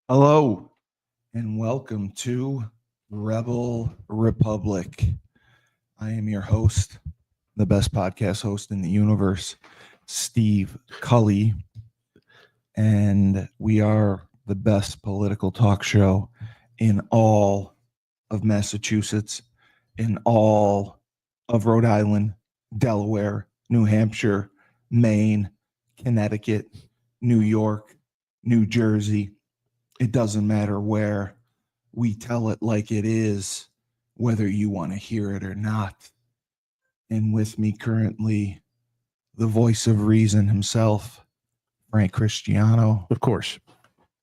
Hello and welcome to Rebel Republic. I am your host, the best podcast host in the universe, Steve Cully, and we are the best political talk show in all of Massachusetts, in all of Rhode Island, Delaware, New Hampshire, Maine, Connecticut, New York, New Jersey. It doesn't matter where. We tell it like it is, whether you want to hear it or not. And with me currently, the voice of reason himself, Frank Cristiano, Of course.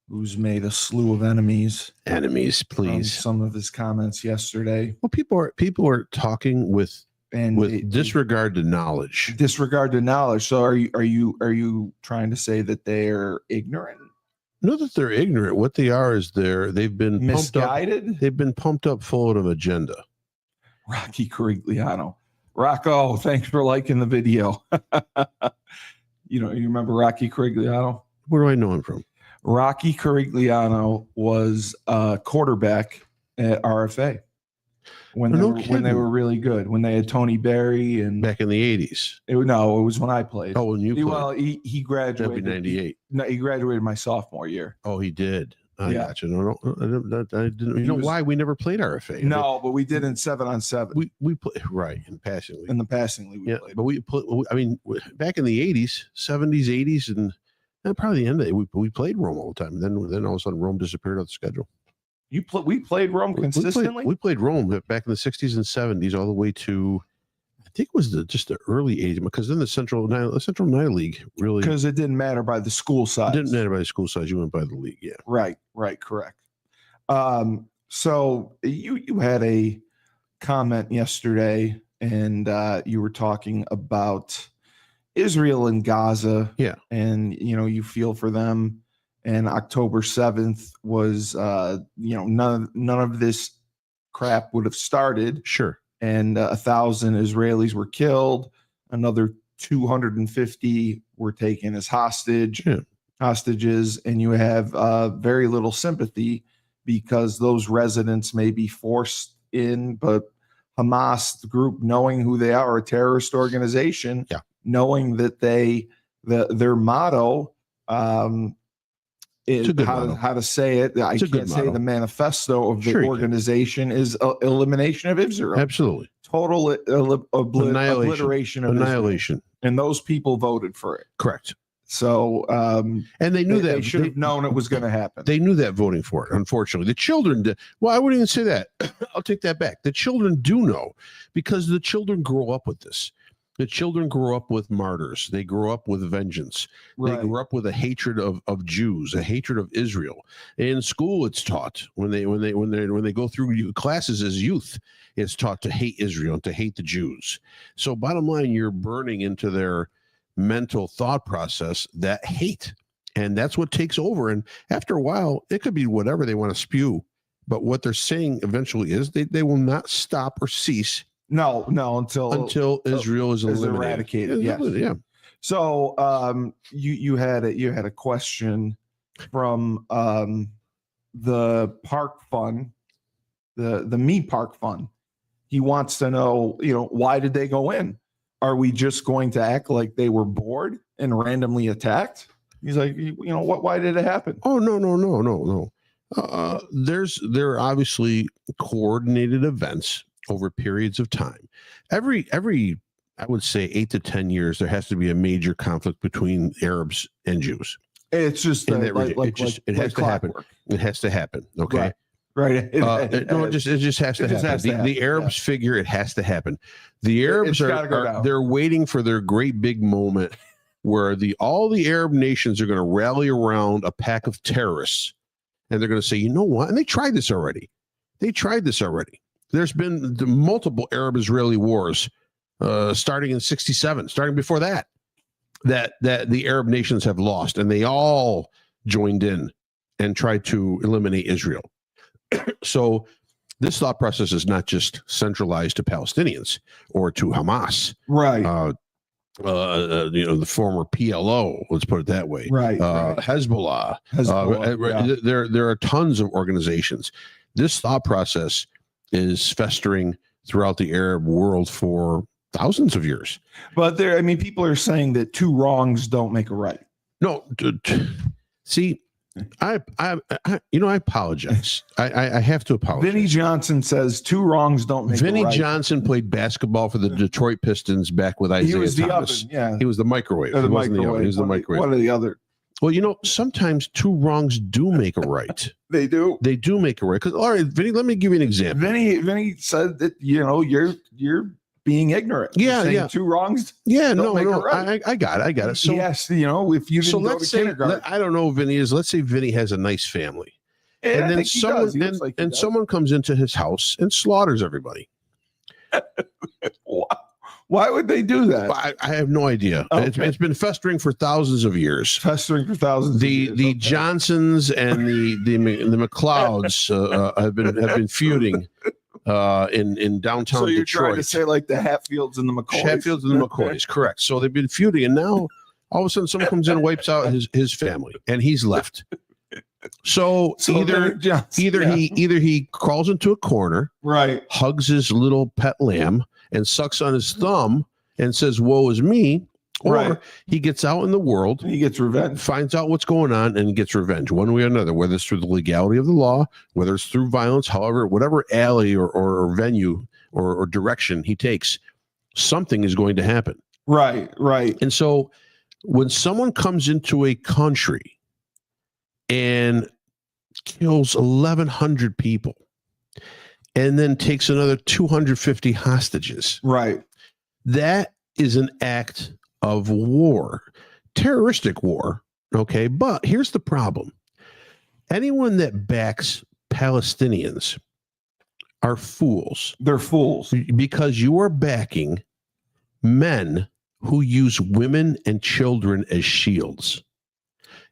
who's made a slew of enemies Enemies, from please. some of his comments yesterday. Well, people are talking with And disregard to knowledge. disregard to knowledge. So are you trying to say that they're ignorant, Not that they're ignorant. What they are is they've been pumped up. misguided? They've been pumped up full of an agenda. Rocky Corigliano. Rocco, thanks for liking the video. You remember Rocky Corigliano? Where do I know him from? Rocky Corigliano was a quarterback at RFA when they were really good. When they had Tony Berry and Back in the 80s. it was when I played. Oh, when you played. Well, he That'd be graduated. 98. No, he graduated my sophomore year. Oh, he did. I Yeah. got you. No, I didn't. He You know was- why we never played RFA? No, but we did in 7-on-7 we play right in passing league. in the passing league. We Yeah, played. but I mean, back in the 80s, 70s, 80s, and probably the end of it, we played Rome all the time. Then all of a sudden, Rome disappeared off the schedule. We played Rome consistently. We played Rome back in the 60s and 70s, all the way to, I think it was just the early 80s, because then the Central Night League really Because it didn't matter by the school size. didn't matter by the school size. You went by the league, yeah. Right, correct. So you had a comment yesterday, and you were talking about Israel and Gaza. Yeah. And you feel for them. And October 7th was none of this crap would have started. Sure. And 1,000 Israelis were killed. Another 250 were taken as hostages, and you have very little sympathy because those residents may be forced in, but Hamas, the group, knowing who they are, a terrorist organization, knowing that their motto, is how to say it. I can't say the manifesto of the organization is elimination of Israel. Absolutely. Total obliteration of annihilation. Israel. And those people voted for it. Correct. So, and they knew that they should have known it was going to happen. They knew that voting for it. Unfortunately, the children did. Well, I wouldn't even say that. I'll take that back. The children do know, because the children grow up with this. The children grow up with martyrs. They grow up with vengeance. Right. They grew up with a hatred of Jews, a hatred of Israel. In school, it's taught when they go through classes as youth. It's taught to hate Israel and to hate the Jews. So, bottom line, you're burning into their mental thought process that hate, and that's what takes over. And after a while, it could be whatever they want to spew, but what they're saying eventually is they will not stop or cease. No, until Israel is eradicated. Yes. Yeah. So you had a question from the park fund, the Me Park Fund. He wants to know, why did they go in? Are we just going to act like they were bored and randomly attacked? He's like, why did it happen? Oh, no. There are obviously coordinated events over periods of time. Every I would say 8 to 10 years, there has to be a major conflict between Arabs and Jews. It's just it has to happen. It has to happen. Okay. Right. It just has to happen. The Arabs figure it has to happen. The Arabs they're waiting for their great big moment where all the Arab nations are going to rally around a pack of terrorists, and they're going to say, you know what? And they tried this already. There's been multiple Arab-Israeli wars, starting in '67, starting before that the Arab nations have lost, and they all joined in and tried to eliminate Israel. So this thought process is not just centralized to Palestinians or to Hamas. Right. the former PLO, let's put it that way, right. Hezbollah. There are tons of organizations. This thought process is festering throughout the Arab world for thousands of years. But people are saying that two wrongs don't make a right. No, see, I apologize. I have to apologize. Vinnie Johnson says two wrongs don't make a right. Vinnie Johnson played basketball for the Detroit Pistons back with Isaiah Thomas. The oven, yeah. He was the microwave. He wasn't the oven. He was the microwave. One or the other. Well, sometimes two wrongs do make a right. They do. They do make a right. Because, all right, Vinny, let me give you an example. Vinny said that you're being ignorant. Yeah. Two wrongs. Yeah, don't make a right. I got it. So yes, if you didn't go to kindergarten. I don't know who Vinny is. Let's say Vinny has a nice family, and then someone comes into his house and slaughters everybody. Why would they do that? I have no idea. Okay. It's been festering for thousands of years. The Johnsons and the McLeods have been feuding in downtown so you're Detroit. Trying to say like the Hatfields and the McCoys. Hatfields and the McCoys, correct. So they've been feuding, and now all of a sudden someone comes in and wipes out his family, and he's left. So either he crawls into a corner, right, hugs his little pet lamb and sucks on his thumb and says, "Woe is me," or he gets out in the world, he gets revenge, finds out what's going on, and gets revenge one way or another, whether it's through the legality of the law, whether it's through violence, however, whatever alley or venue or direction he takes, something is going to happen. Right. And so when someone comes into a country and kills 1,100 people and then takes another 250 hostages, right, that is an act of war, terroristic war. Okay. But here's the problem. Anyone that backs Palestinians are fools. They're fools. Because you are backing men who use women and children as shields.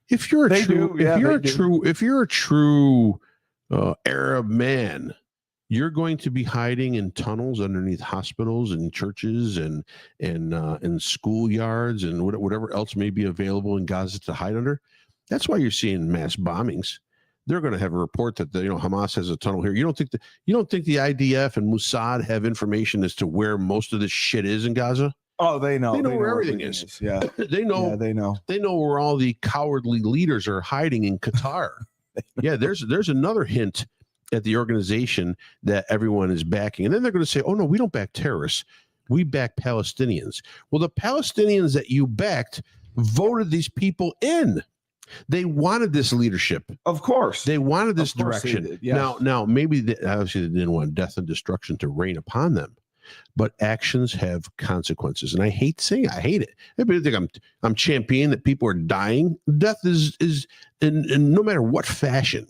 If you're a true Arab man, you're going to be hiding in tunnels underneath hospitals and churches and schoolyards and whatever else may be available in Gaza to hide under. That's why you're seeing mass bombings. They're going to have a report that Hamas has a tunnel here. You don't think the IDF and Mossad have information as to where most of this shit is in Gaza? Oh, they know. They know where everything is. Yeah, they know. Yeah, they know. They know where all the cowardly leaders are hiding in Qatar. Yeah, there's another hint at the organization that everyone is backing, and then they're going to say, "Oh no, we don't back terrorists. We back Palestinians." Well, the Palestinians that you backed voted these people in. They wanted this leadership. Of course. They wanted this direction. Yes. Now, maybe obviously they didn't want death and destruction to rain upon them, but actions have consequences. And I hate saying I hate it. Everybody think I'm championing that people are dying. Death is in no matter what fashion,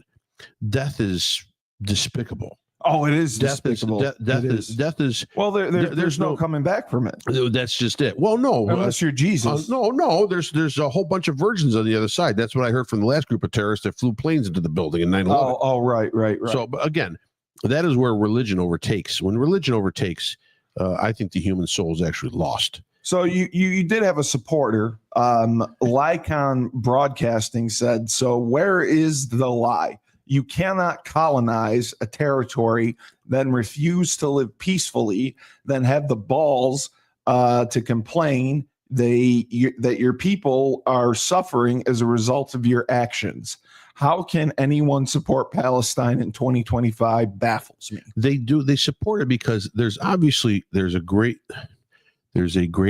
death is despicable. Oh, it is despicable. Death is. Well, there's no coming back from it. That's just it. Well, no, unless you're Jesus. No. There's a whole bunch of virgins on the other side. That's what I heard from the last group of terrorists that flew planes into the building in 9/11. Oh, right. So, but again, that is where religion overtakes. When religion overtakes, I think the human soul is actually lost. So you did have a supporter. Lycon Broadcasting said, "So where is the lie? You cannot colonize a territory, then refuse to live peacefully, then have the balls to complain that your people are suffering as a result of your actions. How can anyone support Palestine in 2025? Baffles me." They do. They support it because there's a great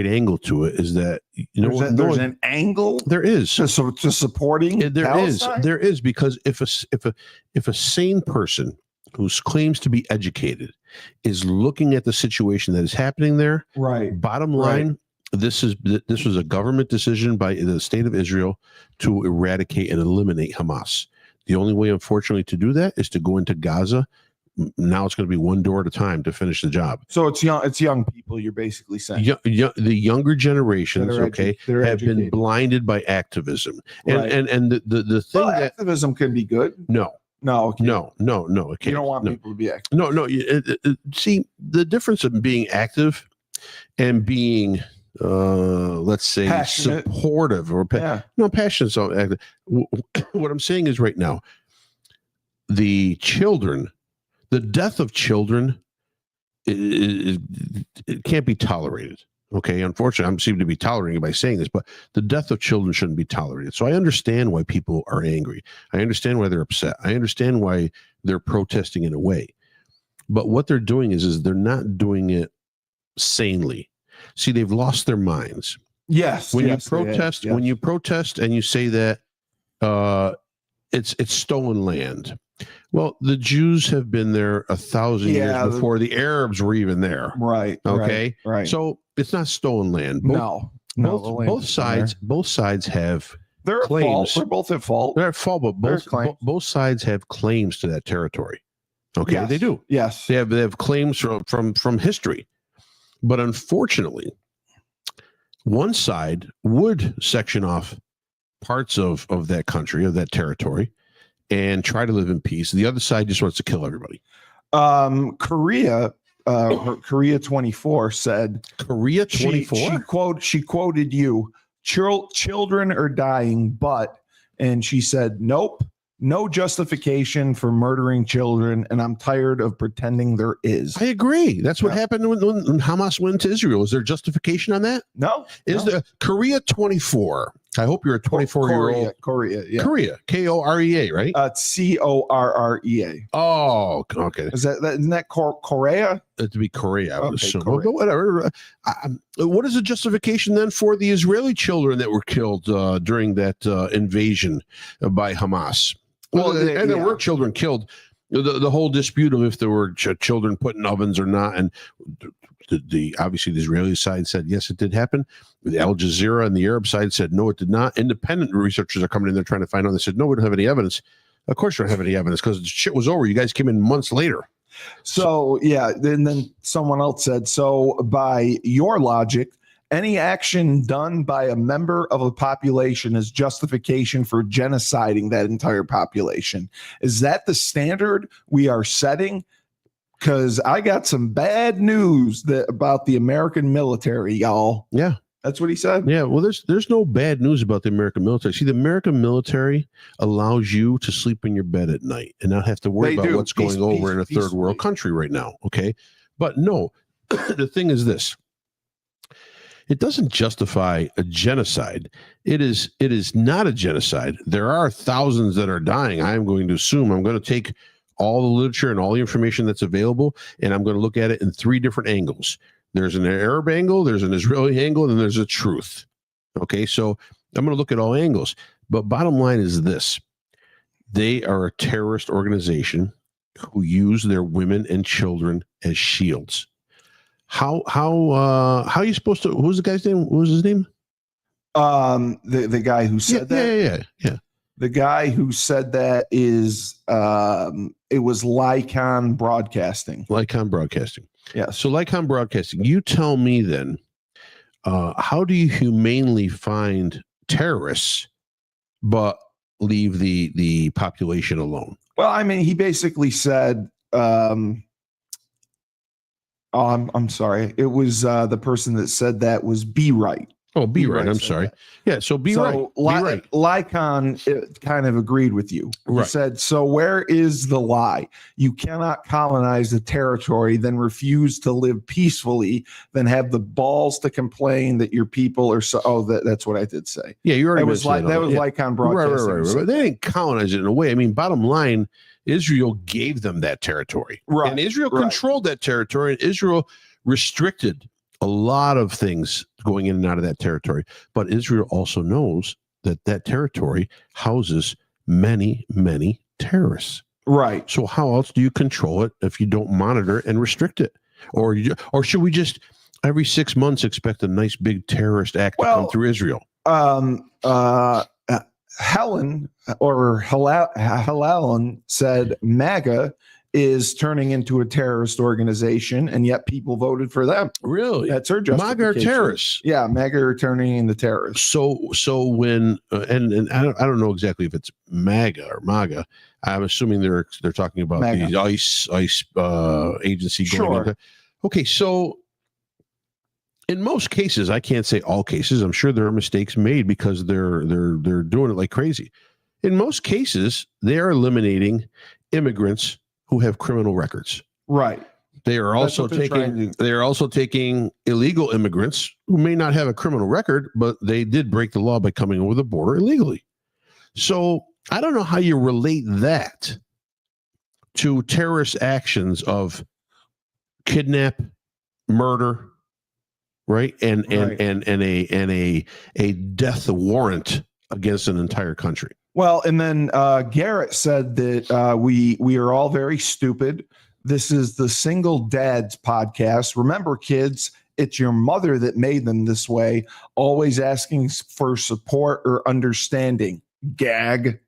angle to it. Is that there's an angle? There is to supporting. There is because if a sane person who claims to be educated is looking at the situation that is happening there, right? Bottom line. Right. This was a government decision by the state of Israel to eradicate and eliminate Hamas. The only way, unfortunately, to do that is to go into Gaza. Now it's going to be one door at a time to finish the job. So it's young people. You're basically saying the younger generations, have been blinded by activism, and the thing that activism can be good. No. Okay. No. Okay. You don't want people to be active. No. See, the difference of being active and being let's say Passionate. supportive or no passionate. So what I'm saying is right now, the death of children, it can't be tolerated. Okay, unfortunately, I seem to be tolerating it by saying this, but the death of children shouldn't be tolerated. So I understand why people are angry. I understand why they're upset. I understand why they're protesting in a way. But what they're doing is they're not doing it sanely. See, they've lost their minds. Yes. When you protest, when you protest and you say that it's stolen land. Well, the Jews have been there 1,000 years before the Arabs were even there. Right. Okay. Right. So it's not stolen land. Both sides have they're claims. They're both at fault. They're at fault, but both sides have claims to that territory. Okay, yes. They do. Yes, they have claims from history, but unfortunately, one side would section off parts of that country, of that territory, and try to live in peace. The other side just wants to kill everybody. Korea 24 said. Korea 24. She quoted you. Children are dying, and she said, nope. No justification for murdering children, and I'm tired of pretending there is. I agree. That's what happened when Hamas went to Israel. Is there justification on that? No. Is there Korea 24? I hope you're a 24-year-old. Korea, yeah. Korea, Korea, right? Correa. Oh, okay. Isn't that Korea? To be Korea, I would assume. But whatever. What is the justification then for the Israeli children that were killed during that invasion by Hamas? Well, there were children killed. The whole dispute of if there were children put in ovens or not, and obviously the Israeli side said yes, it did happen. The Al Jazeera and the Arab side said no, it did not. Independent researchers are coming in there trying to find out. They said no, we don't have any evidence. Of course, you don't have any evidence because the shit was over. You guys came in months later. So yeah, then someone else said, so by your logic, any action done by a member of a population is justification for genociding that entire population. Is that the standard we are setting? Because I got some bad news about the American military, y'all. Yeah. That's what he said. Yeah, well, there's no bad news about the American military. See, the American military allows you to sleep in your bed at night and not have to worry about what's going over in a third world country right now. Okay, but no, the thing is this: it doesn't justify a genocide. It is not a genocide. There are thousands that are dying. I am going to assume I'm going to take all the literature and all the information that's available, and I'm going to look at it in 3 different angles. There's an Arab angle, there's an Israeli angle, and then there's a truth. Okay, so I'm going to look at all angles. But bottom line is this: they are a terrorist organization who use their women and children as shields. How are you supposed to? Who's the guy's name? What was his name? The guy who said that. Yeah. The guy who said that is it was Lycon Broadcasting. Lycon Broadcasting. Yeah. So Lycon Broadcasting, you tell me then, how do you humanely find terrorists but leave the population alone? Well, I mean, he basically said, I'm sorry. It was the person that said that was Be Right. Oh, Be Right. I'm sorry. That. Yeah. So Be Right. Lycon kind of agreed with you. He said, so where is the lie? You cannot colonize the territory, then refuse to live peacefully, then have the balls to complain that your people are so. Oh, that's what I did say. Yeah, you already mentioned that was Lycon Broadcasting. Right. But they didn't colonize it in a way. I mean, bottom line, Israel gave them that territory. Right. And Israel controlled that territory, and Israel restricted a lot of things going in and out of that territory. But Israel also knows that that territory houses many, many terrorists. Right. So how else do you control it if you don't monitor and restrict it? Or should we just every 6 months expect a nice big terrorist act to come through Israel? Helen said MAGA is turning into a terrorist organization, and yet people voted for them. Really? That's her justification. MAGA are terrorists. Yeah, MAGA are turning into terrorists. So when and I don't know exactly if it's MAGA or MAGA. I'm assuming they're talking about MAGA. The ICE agency. Sure. Okay, so in most cases, I can't say all cases. I'm sure there are mistakes made because they're doing it like crazy. In most cases, they are eliminating immigrants who have criminal records. Right. They are also taking illegal immigrants who may not have a criminal record, but they did break the law by coming over the border illegally. So I don't know how you relate that to terrorist actions of kidnap, murder, right, and a death warrant against an entire country. Well, and then Garrett said that we are all very stupid. This is the Single Dads podcast. Remember, kids, it's your mother that made them this way, always asking for support or understanding. Gag.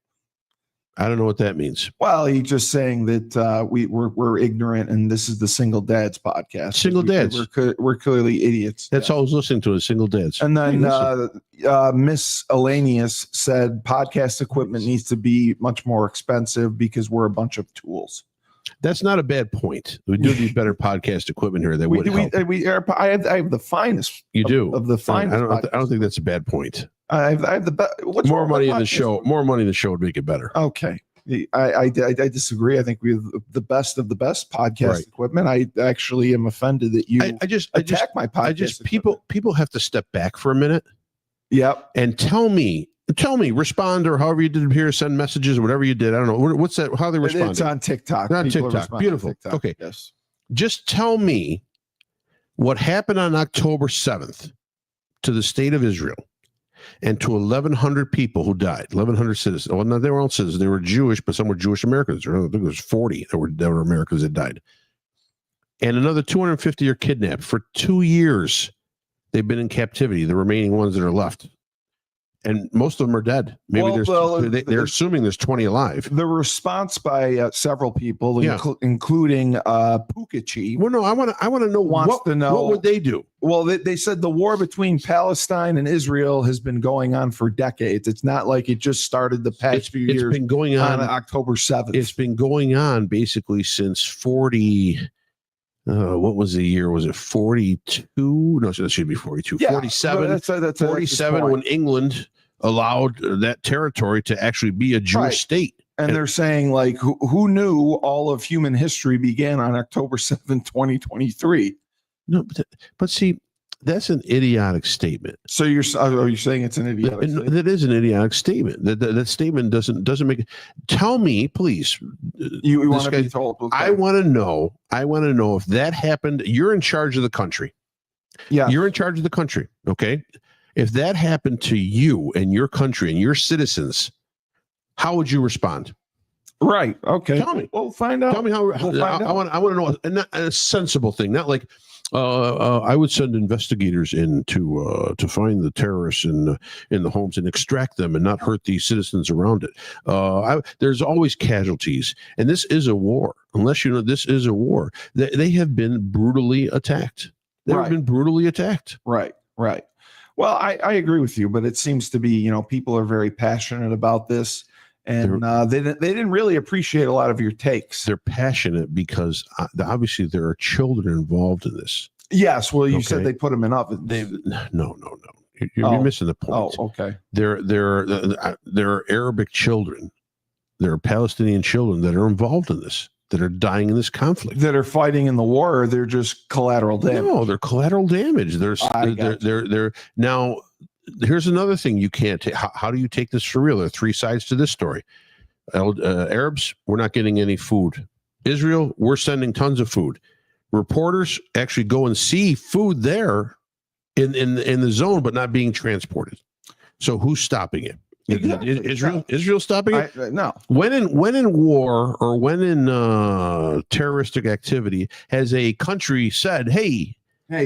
I don't know what that means. Well, he's just saying that we're ignorant, and this is the Single Dads podcast. Single Dads. We're clearly idiots. That's all I was listening to is Single Dads. And then Miss Elanius said podcast equipment needs to be much more expensive because we're a bunch of tools. That's not a bad point. We do need better podcast equipment here. That would help. I have the finest. You do of the finest. I don't think that's a bad point. I have the best. More money in the show. More money in the show would make it better. Okay, I disagree. I think we have the best of the best podcast equipment. I actually am offended that you attack my podcast. People have to step back for a minute. Yep. And tell me, respond, or however you did here, send messages or whatever you did. I don't know. What's that? How they respond? It's on TikTok. On TikTok. Beautiful. On TikTok. Okay. Yes. Just tell me what happened on October 7th to the state of Israel and to 1,100 people who died, 1,100 citizens. Well, no, they were all citizens. They were Jewish, but some were Jewish Americans. I think it was 40 that were Americans that died. And another 250 are kidnapped. For 2 years, they've been in captivity, the remaining ones that are left. And most of them are dead. Maybe they're assuming there's 20 alive. The response by several people, including Pukachi. Well, no, I want to know what would they do? Well, they said the war between Palestine and Israel has been going on for decades. It's not like it just started the past few years. It's been going on October 7th. It's been going on basically since 40. What was the year? Was it 42? No, so that should be 42. Yeah, 47. That's 47 when England allowed that territory to actually be a Jewish state. And they're saying, like, who knew all of human history began on October 7th, 2023? No, but see, that's an idiotic statement. So are you saying it's an idiotic statement? That is an idiotic statement. That statement doesn't make it. Tell me, please. You want to be told? Okay. I want to know if that happened. You're in charge of the country. Yeah. You're in charge of the country. Okay. If that happened to you and your country and your citizens, how would you respond? Right. Okay. Tell me. We'll find out. Tell me how. I want to know a sensible thing, not like. I would send investigators in to find the terrorists in the homes and extract them and not hurt the citizens around it. There's always casualties, and this is a war. Unless you know this is a war, they have been brutally attacked. They've been brutally attacked. Right. Well, I agree with you, but it seems to be people are very passionate about this. And they didn't really appreciate a lot of your takes. They're passionate because obviously there are children involved in this. Yes. Well, you said they put them in ovens. No. You're missing the point. Oh, okay. There are Arabic children. There are Palestinian children that are involved in this, that are dying in this conflict. That are fighting in the war, or they're just collateral damage? No, they're collateral damage. They're now. Here's another thing you can't take. How do you take this for real? There are three sides to this story. Arabs, we're not getting any food. Israel, we're sending tons of food. Reporters actually go and see food there in the zone, but not being transported. So who's stopping it? Exactly. Israel stopping it? No. When in war or when in terroristic activity has a country said, hey,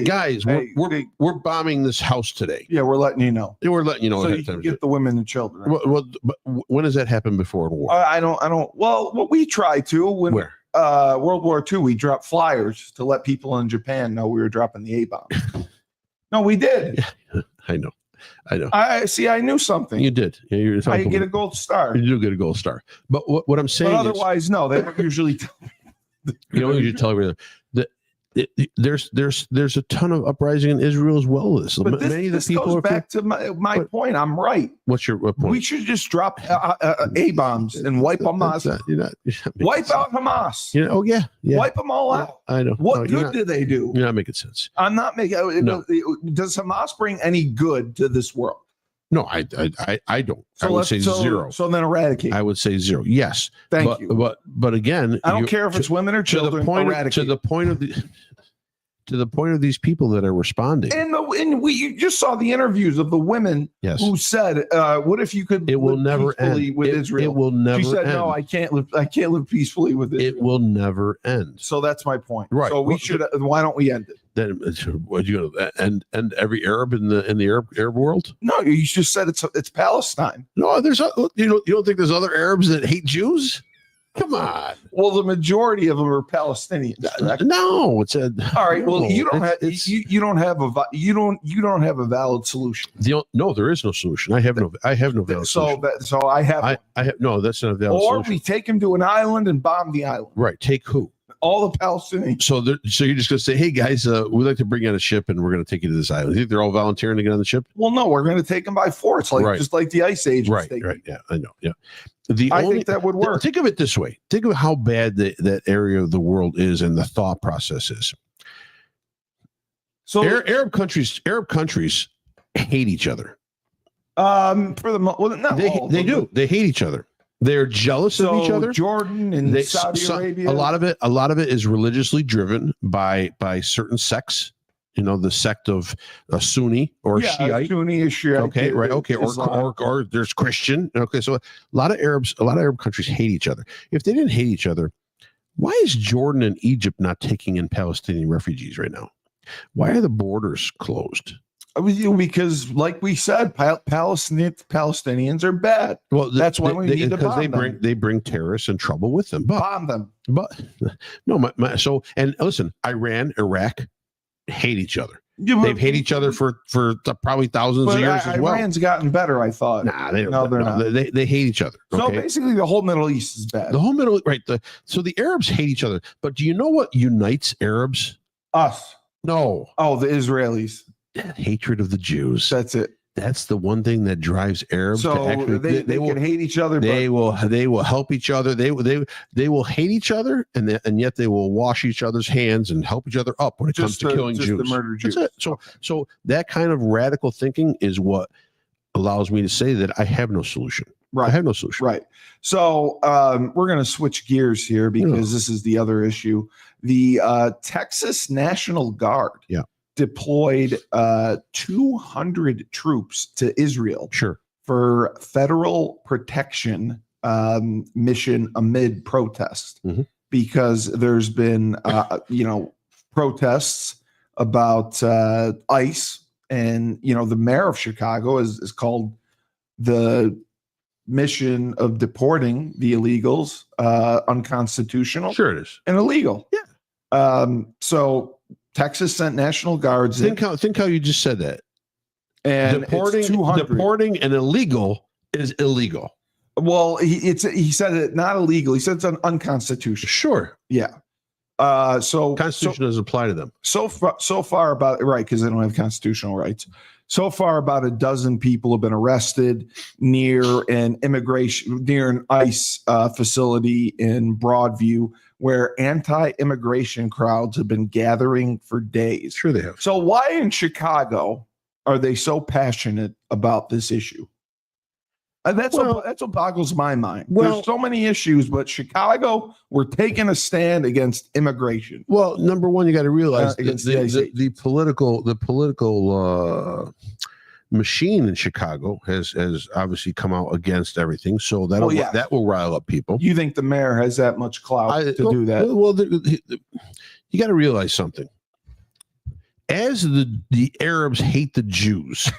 guys, we're bombing this house today. Yeah, we're letting you know. We're letting you know. So you can get the women and children. Well, but when has that happened before in war? I don't. Well, what we tried to where World War II, we dropped flyers to let people in Japan know we were dropping the A-bomb. No, we did. Yeah, I know. I knew something. You did. Yeah, I get a gold star. You do get a gold star. But what I'm saying but otherwise, no, they don't usually tell me. You don't usually tell me that there's a ton of uprising in Israel as well as but this goes back to my point. I'm right. What point? We should just drop A-bombs and wipe Hamas. Wipe out Hamas. Oh yeah. Wipe them all out. I know. What good do they do? You're not making sense. I'm not making. No. Does Hamas bring any good to this world? No, I don't. So I would say zero. So then eradicate. I would say zero. Yes. Thank you. But again, I don't care if it's women or children. To the point of these people that are responding. And you just saw the interviews of the women who said, "What if you could it will never end with Israel?" It will never. She said, end. "No, I can't live peacefully with Israel." It will never end. So that's my point. Right. So we should. Why don't we end it? Then what you gonna end every Arab in the Arab world? No, you just said it's Palestine. No, there's you don't think there's other Arabs that hate Jews? Come on. Well, the majority of them are Palestinians. No, it's all right. Well, you don't have a valid solution. No, there is no solution. I have no valid solution. So I have no. That's not a valid or solution. we take him to an island and bomb the island. Right. Take who? All the Palestinians. So you're just going to say, hey, guys, we'd like to bring you on a ship and we're going to take you to this island. You think they're all volunteering to get on the ship? Well, no, we're going to take them by force, just like the Ice Age. Right. Yeah, I know. Yeah. I think that would work. Think of it this way. Think of how bad that area of the world is and the thought process is. So Arab countries hate each other. They do. They hate each other. They're jealous of each other. Jordan and Saudi Arabia. A lot of it is religiously driven by certain sects. The sect of Sunni or Shiite. Sunni is Shiite. Okay, right. Okay, or there's Christian. Okay, so a lot of Arab countries hate each other. If they didn't hate each other, why is Jordan and Egypt not taking in Palestinian refugees right now? Why are the borders closed? Because, like we said, Palestinians are bad. Well, that's why we need to bomb them. They bring terrorists and trouble with them. Bomb them. But no, and listen, Iran, Iraq hate each other. They've hated each other for probably thousands of years as well. Iran's gotten better, I thought. Nah, they're not. They hate each other. Okay? So basically, the whole Middle East is bad. The whole Middle, right? So the Arabs hate each other. But do you know what unites Arabs? Us. No. Oh, the Israelis. Hatred of the Jews. That's it. That's the one thing that drives Arabs. So to actually, they will hate each other. They will help each other. They will hate each other, and yet they will wash each other's hands and help each other up when it comes to killing Jews. To murder Jews. That's it. So that kind of radical thinking is what allows me to say that I have no solution. Right. I have no solution. Right. So we're going to switch gears here because this is the other issue. The Texas National Guard. Yeah. Deployed 200 troops to Israel for federal protection mission amid protests because there's been protests about ICE, and the mayor of Chicago is called the mission of deporting the illegals unconstitutional. Sure it is. And illegal. Yeah. So Texas sent National Guards. Think how you just said that. And deporting an illegal is illegal. Well, he said it not illegal. He said it's unconstitutional. Sure. Yeah. So Constitution doesn't apply to them. So far about right, because they don't have constitutional rights. So far, about a dozen people have been arrested near an ICE facility in Broadview, where anti-immigration crowds have been gathering for days. Sure they have. So why in Chicago are they so passionate about this issue? And that's what boggles my mind. There's so many issues, but Chicago, we're taking a stand against immigration. Well, number one, you got to realize the political machine in Chicago has obviously come out against everything. So that will rile up people. You think the mayor has that much clout to do that? Well, you got to realize something. As the Arabs hate the Jews,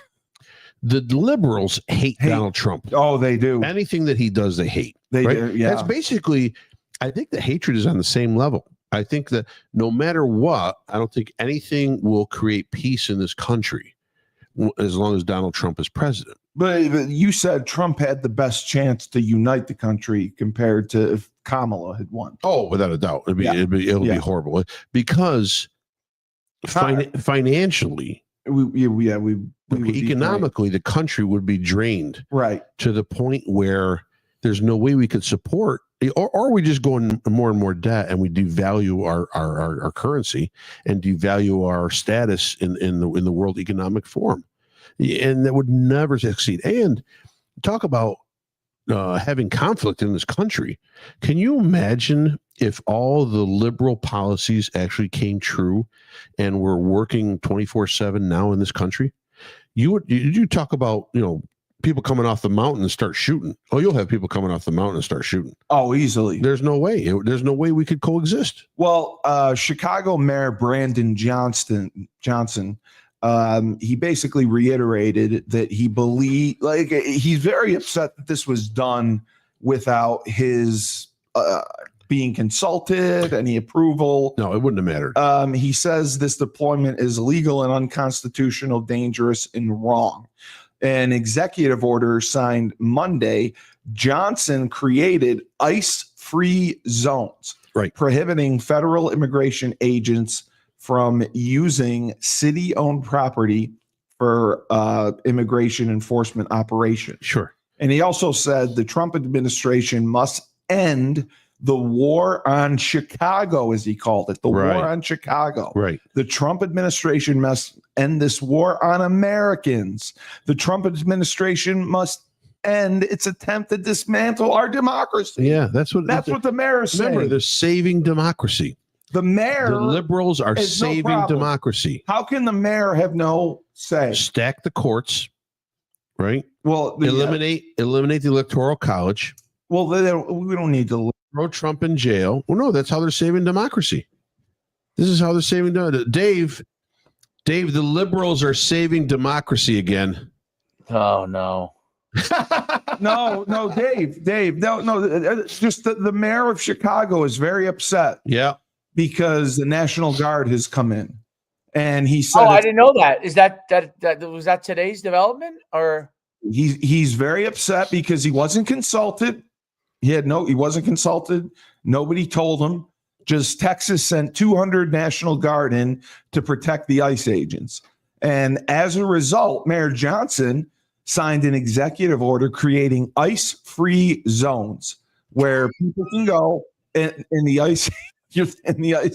the liberals hate Donald Trump. Oh, they do. Anything that he does, they hate. They do. Yeah. That's basically. I think the hatred is on the same level. I think that no matter what, I don't think anything will create peace in this country as long as Donald Trump is president. But you said Trump had the best chance to unite the country compared to if Kamala had won. Oh, without a doubt. It'll be horrible because Financially, economically, the country would be drained, right, to the point where there's no way we could support, or we just go in more and more debt and we devalue our currency and devalue our status in the World Economic Forum, and that would never succeed. And talk about having conflict in this country. Can you imagine if all the liberal policies actually came true and we're working 24/7 now in this country? You talk about, people coming off the mountain and start shooting. Oh, you'll have people coming off the mountain and start shooting. Oh, easily. There's no way. There's no way we could coexist. Well, Chicago Mayor Brandon Johnson, he basically reiterated that he believed, he's very upset that this was done without his being consulted, any approval. No, it wouldn't have mattered. He says this deployment is illegal and unconstitutional, dangerous, and wrong. An executive order signed Monday, Johnson created ICE-free zones, right, prohibiting federal immigration agents from using city-owned property for immigration enforcement operations. Sure. And he also said the Trump administration must end the war on Chicago, as he called it, war on Chicago. Right. The Trump administration must end this war on Americans. The Trump administration must end its attempt to dismantle our democracy. Yeah, that's what the mayor is saying. Remember, they're saving democracy. The liberals are saving democracy. How can the mayor have no say? Stack the courts, right? Well, eliminate the Electoral College. Well, we don't need to throw Trump in jail. Well, no, that's how they're saving democracy. This is how they're saving Dave, the liberals are saving democracy again. Oh no. no, Dave, no. Just the mayor of Chicago is very upset. Yeah, because the National Guard has come in, and he said, "Oh, I didn't know that. Is that was that today's development, or?" He's very upset because he wasn't consulted. He wasn't consulted. Nobody told him. Just Texas sent 200 National Guard in to protect the ICE agents, and as a result, Mayor Johnson signed an executive order creating ICE-free zones where people can go, and the ICE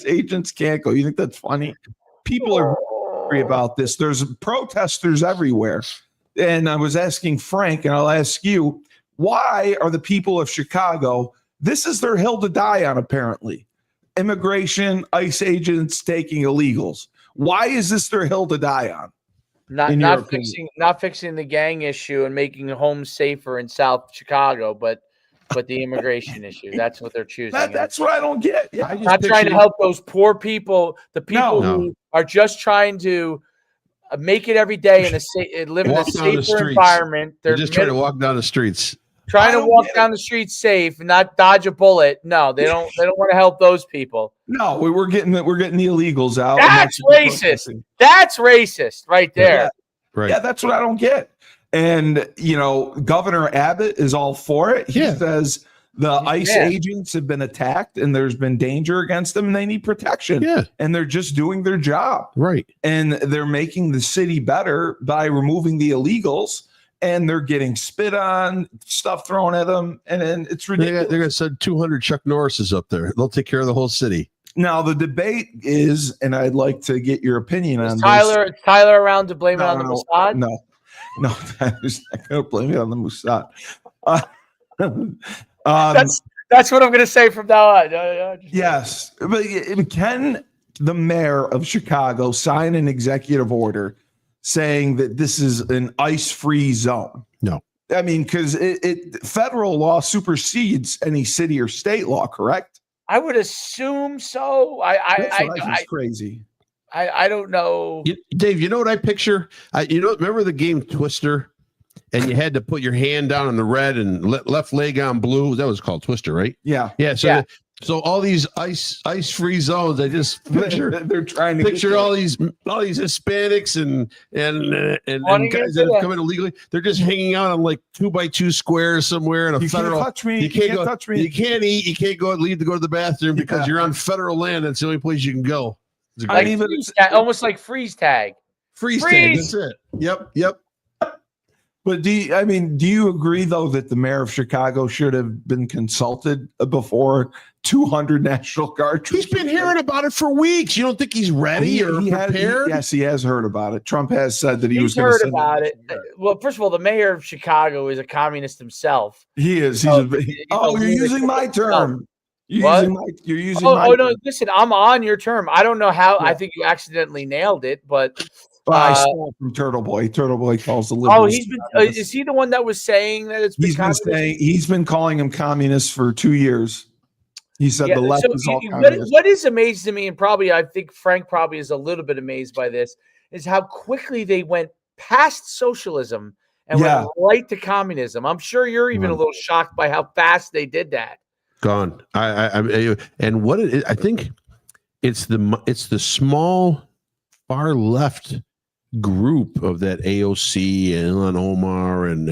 agents can't go. You think that's funny? People are angry about this. There's protesters everywhere. And I was asking Frank, and I'll ask you, why are the people of Chicago, this is their hill to die on, apparently. Immigration, ICE agents taking illegals. Why is this their hill to die on? Not fixing the gang issue and making homes safer in South Chicago, but the immigration issue. That's what they're choosing. That's what I don't get. Yeah, not trying to help those poor people, the people who are just trying to make it every day and live in a safer environment. They're just trying to walk down the streets. Trying to walk down the street safe and not dodge a bullet. No, they don't want to help those people. No, we're getting the illegals out. That's racist. That's racist right there. Yeah. Right. Yeah, that's what I don't get. And Governor Abbott is all for it. He says the ICE agents have been attacked and there's been danger against them and they need protection. Yeah. And they're just doing their job. Right. And they're making the city better by removing the illegals. And they're getting spit on, stuff thrown at them, and it's ridiculous. They're going to send 200 Chuck Norrises up there. They'll take care of the whole city. Now, the debate is, and I'd like to get your opinion on this. Tyler around to blame it on the Mossad? No, Tyler's not going to blame it on the Mossad. That's what I'm going to say from now on. Yes, but can the mayor of Chicago sign an executive order saying that this is an ICE-free zone? No. I mean, because federal law supersedes any city or state law, correct? I would assume so. That's crazy. I don't know. Dave, you know what I picture? Remember the game Twister? And you had to put your hand down on the red and left leg on blue. That was called Twister, right? Yeah. Yeah. So all these ice-free zones, I just picture they're trying to picture all these Hispanics and guys that have come in illegally. They're just hanging out on like 2x2 squares somewhere in a federal. Can't touch me. You can't touch me. You can't eat. You can't leave to go to the bathroom because you're on federal land. That's the only place you can go. Like almost like freeze tag. Freeze tag. That's it. Yep. But do you agree though that the mayor of Chicago should have been consulted before 200 National Guard troops? He's been hearing about it for weeks. You don't think he's ready or prepared? Yes, he has heard about it. Trump has said that he's heard about it. Well, first of all, the mayor of Chicago is a communist himself. He is. You're using my term. You're using my term. No, listen, I'm on your term. I don't know how. Yeah. I think you accidentally nailed it, but I stole from Turtle Boy. Turtle Boy calls the liberals. Is he the one that was saying that it's he's been calling him communist for 2 years. He said the left is all communist. What is amazing to me, and probably I think Frank probably is a little bit amazed by this, is how quickly they went past socialism and went right to communism. I'm sure you're even a little shocked by how fast they did that. Gone. And what it is, I think it's the small far left group of that AOC and Ilhan Omar and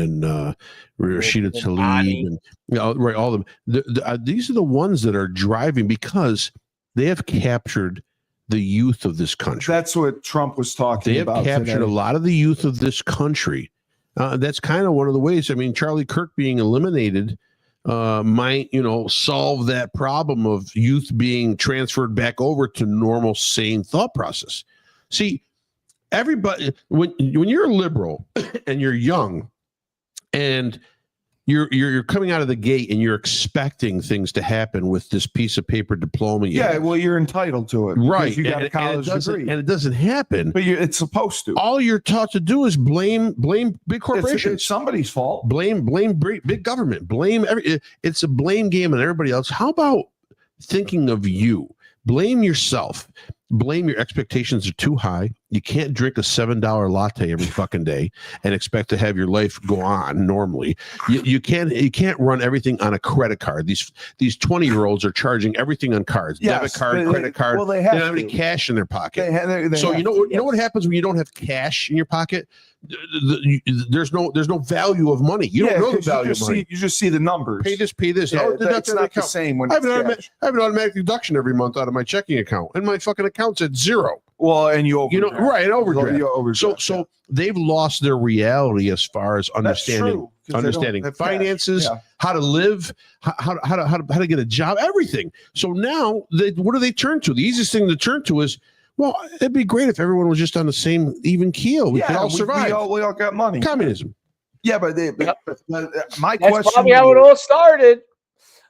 Rashida Tlaib and right, all of them. These are the ones that are driving because they have captured the youth of this country. That's what Trump was talking about. They have captured a lot of the youth of this country. That's kind of one of the ways. I mean, Charlie Kirk being eliminated might, solve that problem of youth being transferred back over to normal, sane thought process. See, everybody, when you're a liberal and you're young and you're coming out of the gate and you're expecting things to happen with this piece of paper diploma. Well, you're entitled to it. Right. You got a college degree. And it doesn't happen. But it's supposed to. All you're taught to do is blame big corporations. It's somebody's fault. Blame big government. It's a blame game on everybody else. How about thinking of you? Blame yourself. Blame your expectations are too high. You can't drink a $7 latte every fucking day and expect to have your life go on normally. You can't run everything on a credit card. These 20-year-olds are charging everything on cards, debit card, credit card. Well, they don't have any cash in their pocket. So you know what happens when you don't have cash in your pocket? There's no value of money. You don't know the value of money. You just see the numbers. Pay this. Yeah, that's not the same. When I have an automatic deduction every month out of my checking account, and my fucking account's at zero. Well, and overdraft. So they've lost their reality as far as understanding finances, how to live, how to get a job, everything. So now what do they turn to? The easiest thing to turn to is, well, it'd be great if everyone was just on the same even keel. We could all survive. We all got money. Communism. Yeah, but my That's question. Probably how it all started.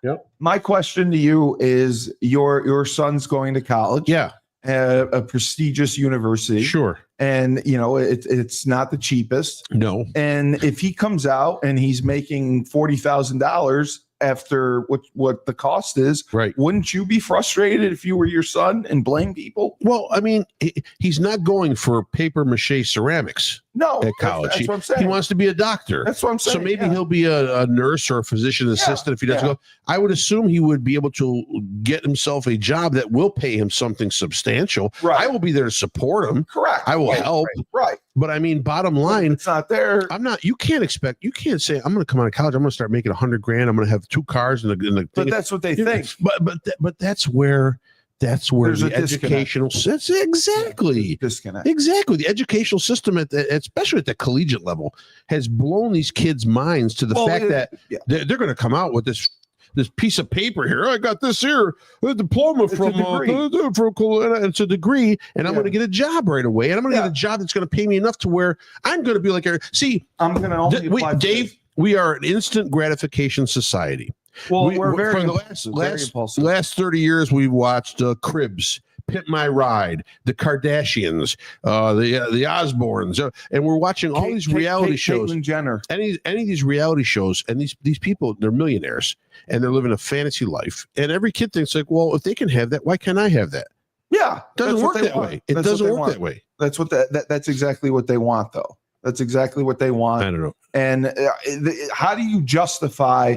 Yep. My question to you is: your son's going to college. Yeah. A prestigious university. Sure. And it's not the cheapest. No. And if he comes out and he's making $40,000 after what the cost is, right? Wouldn't you be frustrated if you were your son and blame people? Well, I mean, he's not going for paper mache ceramics. No, at college. That's what I'm saying. He wants to be a doctor. That's what I'm saying. So maybe he'll be a nurse or a physician assistant if he doesn't go. I would assume he would be able to get himself a job that will pay him something substantial. Right. I will be there to support him. Correct. I will help. Right. But I mean, bottom line, it's not there. You can't say, I'm going to come out of college, I'm going to start making $100,000. I'm going to have 2 cars and the But that's what they think. But that's where there's the educational system. Exactly. Disconnect. Exactly. The educational system, especially at the collegiate level, has blown these kids' minds to the fact that they're going to come out with this piece of paper here. I got this here, a diploma from it's a degree, and I'm going to get a job right away, and I'm going to get a job that's going to pay me enough to where I'm going to be like, see, I'm going to only apply Dave. We are an instant gratification society. Well, we're very for the last 30 years, we've watched Cribs, Pimp My Ride, the Kardashians, the Osbournes, and we're watching all these reality shows. Caitlyn Jenner. Any of these reality shows, and these people, they're millionaires, and they're living a fantasy life. And every kid thinks like, well, if they can have that, why can't I have that? Yeah, it doesn't work that way. It doesn't work that way. That's exactly what they want, though. That's exactly what they want. I don't know. And how do you justify,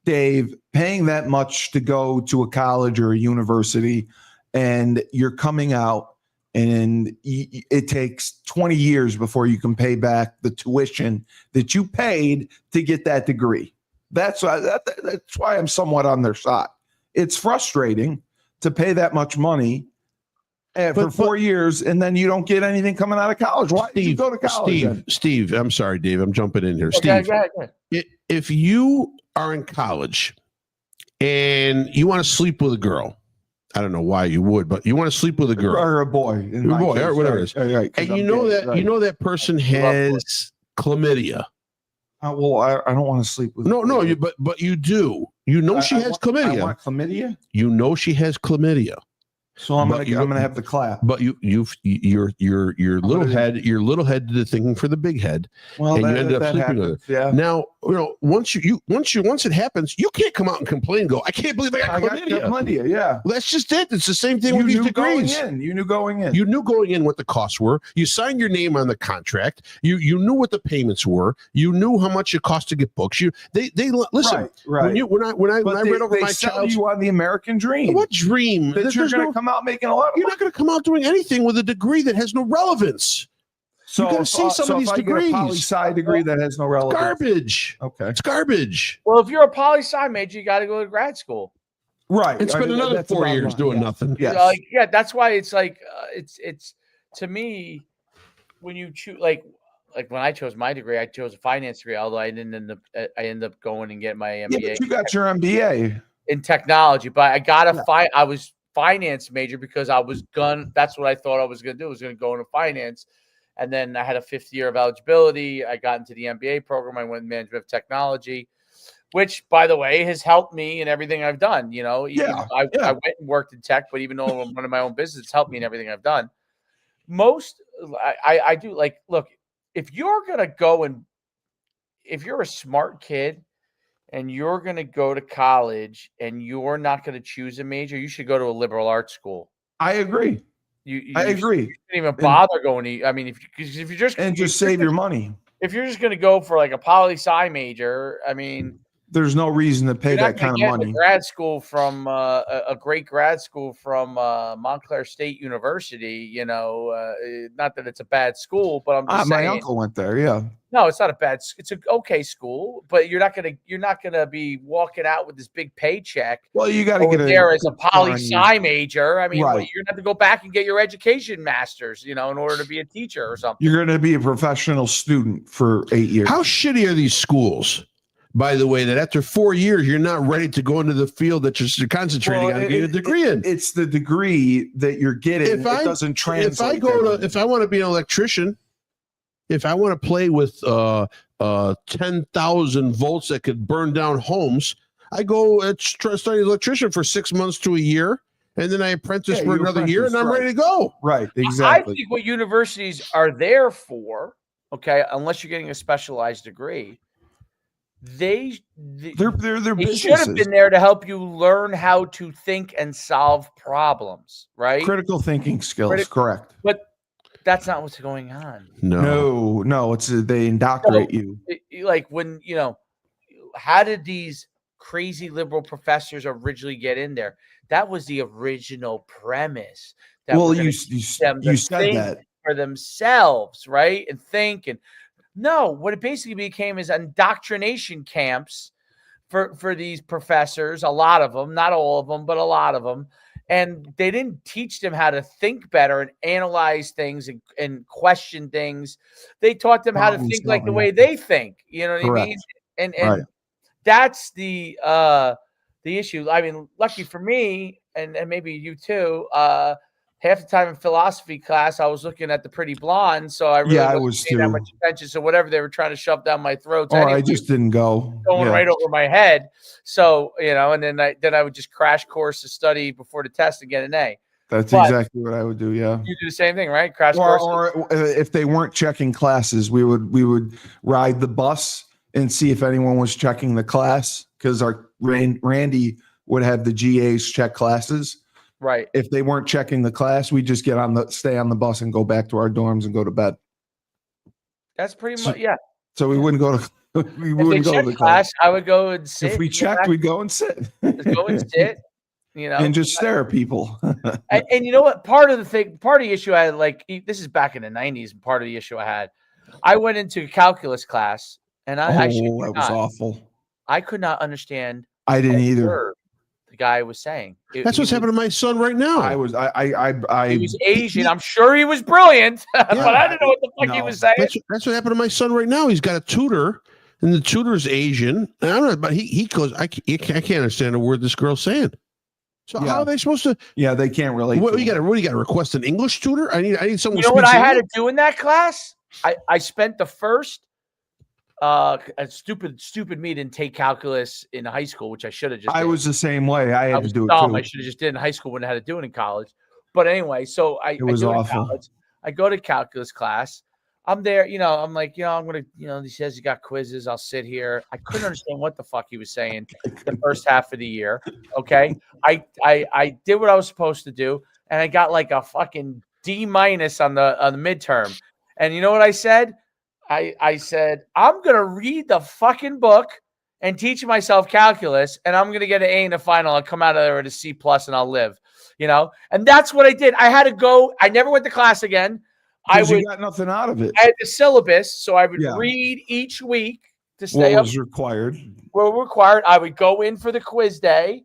Dave, paying that much to go to a college or a university, and you're coming out and it takes 20 years before you can pay back the tuition that you paid to get that degree? That's why I'm somewhat on their side. It's frustrating to pay that much money for 4 years, and then you don't get anything coming out of college. Why did you go to college? Steve, I'm sorry, Dave. I'm jumping in here. Okay, Steve, go ahead. If you are in college and you want to sleep with a girl, I don't know why you would, but you want to sleep with a girl or a boy, or whatever it is, right, and you know that person has chlamydia. Well, I don't want to sleep with. No, but you do. You know she has chlamydia. I want chlamydia. You know she has chlamydia. So I'm gonna have to clap. But your little head did the thinking for the big head, and you ended up sleeping with her. Yeah. Now once it happens, you can't come out and complain. And go, I can't believe I got chlamydia. Yeah. Well, that's just it. It's the same thing with these degrees. You knew going in. You knew going in what the costs were. You signed your name on the contract. You knew what the payments were. You knew how much it cost to get books. They listen. Right. When I read over my child, you on the American dream. What dream? That you're going to come out making a lot of money. You're not going to come out doing anything with a degree that has no relevance. So you got to see some of these degrees. A poli-sci degree that has no relevance. Garbage. Okay. It's garbage. Well, if you're a poli-sci major, you got to go to grad school. Right. And spend another 4 years doing nothing. Yes. That's why it's like it's to me when you choose like when I chose my degree, I chose a finance degree. Although I ended up going and getting my MBA. Yeah, but you got your MBA in technology, but I got I was finance major because that's what I thought I was going to do. I was going to go into finance. And then I had a 5th year of eligibility. I got into the MBA program. I went in management of technology, which, by the way, has helped me in everything I've done. I went and worked in tech, but even though I'm running my own business, it's helped me in everything I've done. I do look, if you're going to go and if you're a smart kid and you're going to go to college and you're not going to choose a major, you should go to a liberal arts school. I agree. I agree. You shouldn't even bother going to. I mean, if you're just save your money. If you're just going to go for like a poli-sci major, I mean, there's no reason to pay that kind of money. Grad school from a great grad school from Montclair State University. Not that it's a bad school, but I'm just saying. My uncle went there. Yeah. No, it's not a bad. It's an okay school, but you're not gonna be walking out with this big paycheck. Well, you got to get there as a poli-sci major. I mean, right. You're gonna have to go back and get your education master's, in order to be a teacher or something. You're gonna be a professional student for 8 years. How shitty are these schools? By the way, that after 4 years, you're not ready to go into the field that you're concentrating on getting a degree in. It's the degree that you're getting. It doesn't translate. If I want to be an electrician, if I want to play with 10,000 volts that could burn down homes, I go study electrician for 6 months to a year, and then I apprentice for another year, and I'm ready to go. Right, exactly. I think what universities are there for, okay, unless you're getting a specialized degree, they're they should have been there to help you learn how to think and solve problems, right? Critical thinking skills, correct. But that's not what's going on. No. It's they indoctrinate you. Like when how did these crazy liberal professors originally get in there? That was the original premise. You said that for themselves, right? And think and no. What it basically became is indoctrination camps for these professors. A lot of them, not all of them, but a lot of them. And they didn't teach them how to think better and analyze things and question things. They taught them how to think like the way they think. You know what I mean? And that's the issue. I mean, lucky for me, and maybe you too, half the time in philosophy class, I was looking at the pretty blonde. So I really was paying that much attention. So whatever they were trying to shove down my throat. I just didn't go. Going right over my head. So, and then I would just crash course to study before the test and get an A. That's exactly what I would do. Yeah. You do the same thing, right? Crash course. Or if they weren't checking classes, we would ride the bus and see if anyone was checking the class, because our Randy would have the GAs check classes. Right. If they weren't checking the class, we just stay on the bus and go back to our dorms and go to bed. That's pretty much, yeah. So we wouldn't go to we wouldn't go to the class. I would go and sit. If we checked, we'd go and sit. Go and sit, and just stare at people. and you know what? Part of the issue I had, this is back in the 90s, and part of the issue I had, I went into a calculus class, and that was awful. I could not understand. I didn't either. the guy was saying. That's what's happening to my son right now. I he was Asian. I'm sure he was brilliant, but I don't know what the fuck he was saying. That's what happened to my son right now. He's got a tutor, and the tutor's Asian. And I don't know, but he goes, I can't understand a word this girl's saying. So how are they supposed to? Yeah, they can't really. What you got to request an English tutor? I need someone. You know what I had to do in that class? I spent the first stupid me didn't take calculus in high school, which I should have just. I was the same way. I had to do it dumb. too. I should have just did in high school when I had to do it in college. But anyway, so it was awful. College. I go to calculus class. I'm there, I'm like, I'm gonna, he says he got quizzes. I'll sit here. I couldn't understand what the fuck he was saying the first half of the year. Okay, I did what I was supposed to do, and I got like a fucking D- on the midterm. And you know what I said? I said I'm gonna read the fucking book and teach myself calculus, and I'm gonna get an A in the final. I'll come out of there with a C+, and I'll live. And that's what I did. I had to go. I never went to class again. You got nothing out of it. I had the syllabus, so I would read each week to stay what was required. What was required. I would go in for the quiz day,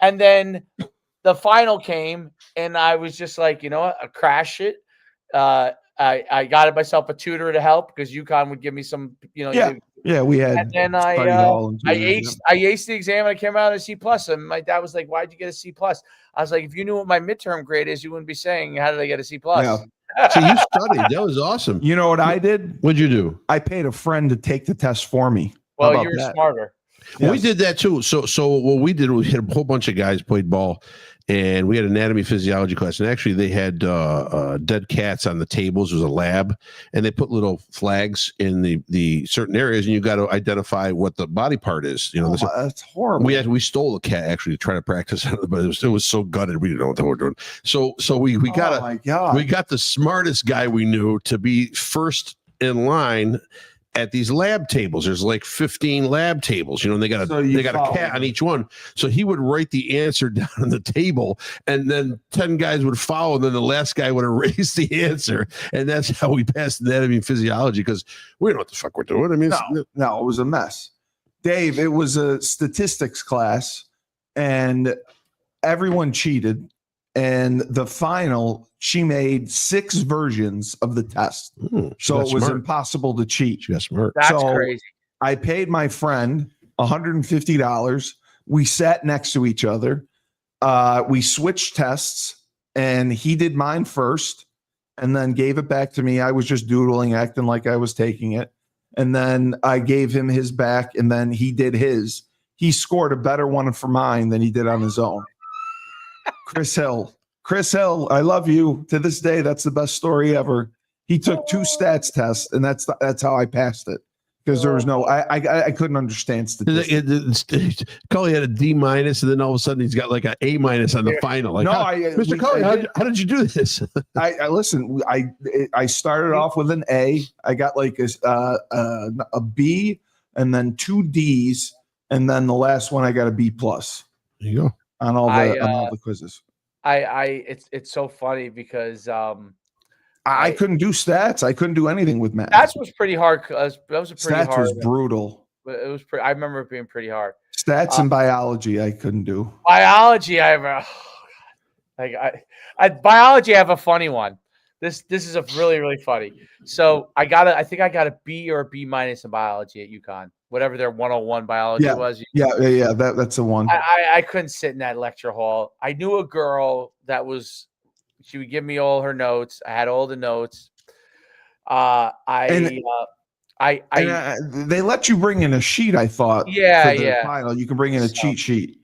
and then the final came, and I was just like, you know what, I crashed it. I got myself a tutor to help because UConn would give me some, Yeah, we had. And then I aced the exam, and I came out as C+. And my dad was like, "Why'd you get a C+?" I was like, "If you knew what my midterm grade is, you wouldn't be saying, how did I get a C+?" Yeah. So you studied. That was awesome. You know what I did? What'd you do? I paid a friend to take the test for me. Well, you're smarter. Yes. We did that too. So what we did, we had a whole bunch of guys played ball, and we had anatomy physiology class. And actually, they had dead cats on the tables. It was a lab, and they put little flags in the certain areas, and you got to identify what the body part is. That's horrible. We stole a cat actually to try to practice, but it was so gutted we didn't know what they were doing. So we got the smartest guy we knew to be first in line at these lab tables. There's like 15 lab tables, and they got a cat on each one. So he would write the answer down on the table, and then 10 guys would follow, and then the last guy would erase the answer. And that's how we passed anatomy and physiology, because we don't know what the fuck we're doing. I mean, no, it was a mess. Dave, it was a statistics class, and everyone cheated. And the final, she made 6 versions of the test. So it was impossible to cheat. She got smart. That's crazy. I paid my friend $150. We sat next to each other. We switched tests, and he did mine first and then gave it back to me. I was just doodling, acting like I was taking it. And then I gave him his back, and then he did his. He scored a better one for mine than he did on his own. Chris Hill, I love you. To this day, that's the best story ever. He took 2 stats tests, and that's how I passed it, because there was no I couldn't understand statistics. Cully had a D-, and then all of a sudden he's got like an A- on the final. Like, Mr. Cully, how did you do this? I listen. I started off with an A. I got like a B, and then 2 Ds, and then the last one I got a B+. There you go. On all the quizzes. It's so funny because I couldn't do stats. I couldn't do anything with math. Stats was pretty hard. That was a pretty stats hard. Was brutal. It was I remember it being pretty hard. Stats and biology I couldn't do. Biology biology I have a funny one. This is a really funny. So I think I got a B or a B- in biology at UConn. Whatever their 101 biology was. Yeah. That's the one. I couldn't sit in that lecture hall. I knew a girl she would give me all her notes. I had all the notes. They let you bring in a sheet, I thought. Yeah. Final. You can bring in a cheat sheet.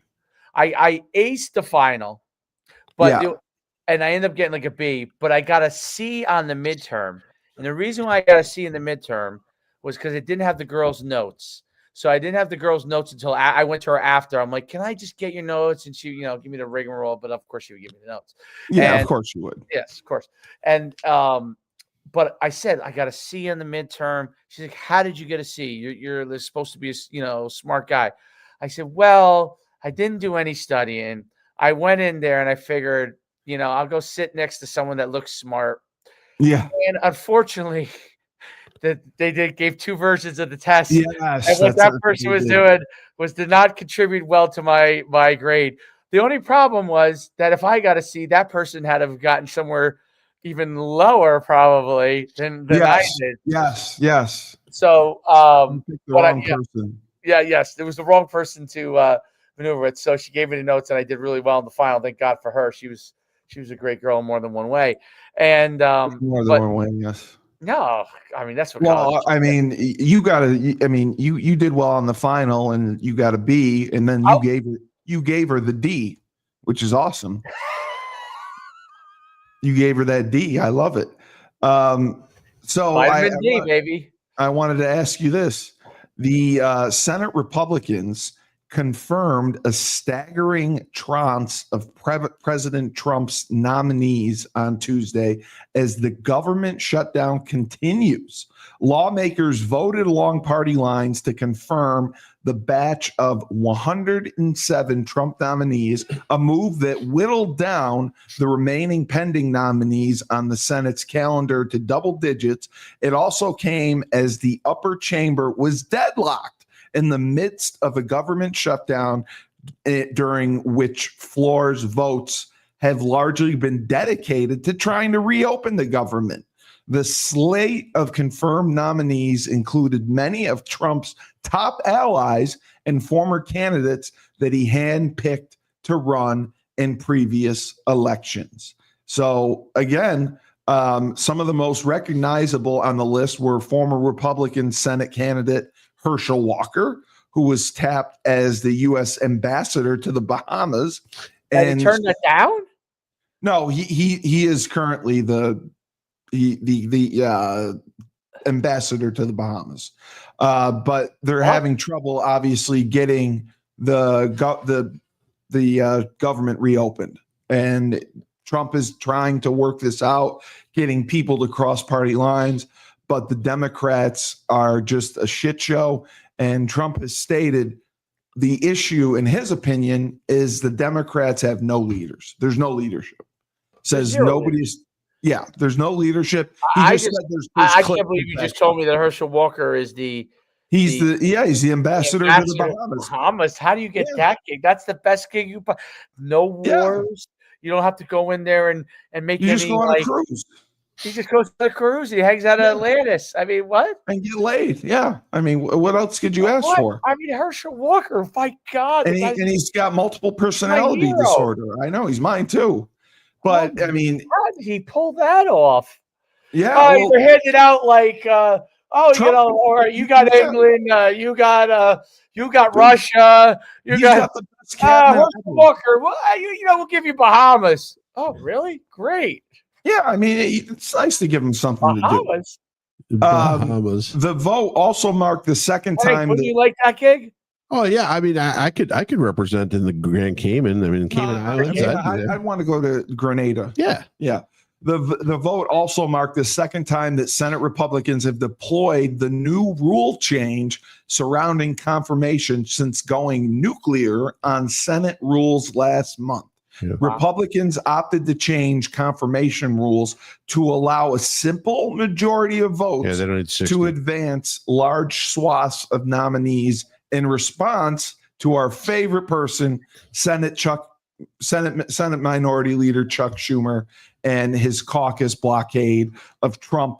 I aced the final, but and I ended up getting like a B, but I got a C on the midterm. And the reason why I got a C in the midterm was because it didn't have the girls' notes. So I didn't have the girls' notes until I went to her after. I'm like, can I just get your notes? And she, give me the rigmarole. But of course, she would give me the notes. Yeah, of course you would. Yes, of course. And but I said I got a C in the midterm. She's like, how did you get a C? You're supposed to be a smart guy. I said, well, I didn't do any studying. I went in there and I figured, I'll go sit next to someone that looks smart. Yeah. And unfortunately, they gave 2 versions of the test. Yes, and what that person was doing was to not contribute well to my grade. The only problem was that if I got a C, that person had to have gotten somewhere even lower probably than I did. Yes. So, you picked the wrong person. Yes, it was the wrong person to maneuver it. So she gave me the notes, and I did really well in the final. Thank God for her. She was a great girl in more than one way. And more than one way, yes. No, I mean that's what. Well, I mean, you did well on the final, and you got a B, and then you gave her the D, which is awesome. You gave her that D. I love it. So Vitamin D, baby. I wanted to ask you this. The Senate Republicans confirmed a staggering tranche of President Trump's nominees on Tuesday as the government shutdown continues. Lawmakers voted along party lines to confirm the batch of 107 Trump nominees, a move that whittled down the remaining pending nominees on the Senate's calendar to double digits. It also came as the upper chamber was deadlocked in the midst of a government shutdown, during which floor's votes have largely been dedicated to trying to reopen the government. The slate of confirmed nominees included many of Trump's top allies and former candidates that he handpicked to run in previous elections. So again, some of the most recognizable on the list were former Republican Senate candidate Herschel Walker, who was tapped as the U.S. ambassador to the Bahamas. And he turned that down? No, he is currently the ambassador to the Bahamas, but they're having trouble, obviously, getting the government reopened, and Trump is trying to work this out, getting people to cross party lines, but the Democrats are just a shit show. And Trump has stated the issue, in his opinion, is the Democrats have no leaders. There's no leadership. Says nobody's. Yeah, there's no leadership. I can't believe you just told me that Herschel Walker is he's the ambassador to the Bahamas. How do you get that gig? That's the best gig you. No wars. You don't have to go in there and make. You just go on a cruise. He just goes to the cruise. He hangs out at Atlantis. I mean, what? And get laid. Yeah. I mean, what else could you ask for? I mean, Herschel Walker. My God. And he's got multiple personality disorder. I know. He's mine too. But I mean, how did he pull that off? Yeah. You're handing out like, Trump, or you got England, you got Russia, you got the best cabinet Walker. Well, we'll give you Bahamas. Oh, really? Great. Yeah, I mean, it's nice to give him something to do. Bahamas. The vote also marked the second time. Would you like that gig? Oh yeah, I mean, I could represent in the Grand Cayman. I mean, Cayman Islands. I'd want to go to Grenada. Yeah. The vote also marked the second time that Senate Republicans have deployed the new rule change surrounding confirmation since going nuclear on Senate rules last month. Yeah. Republicans opted to change confirmation rules to allow a simple majority of votes to advance large swaths of nominees in response to our favorite person, Senate Minority Leader Chuck Schumer, and his caucus blockade of Trump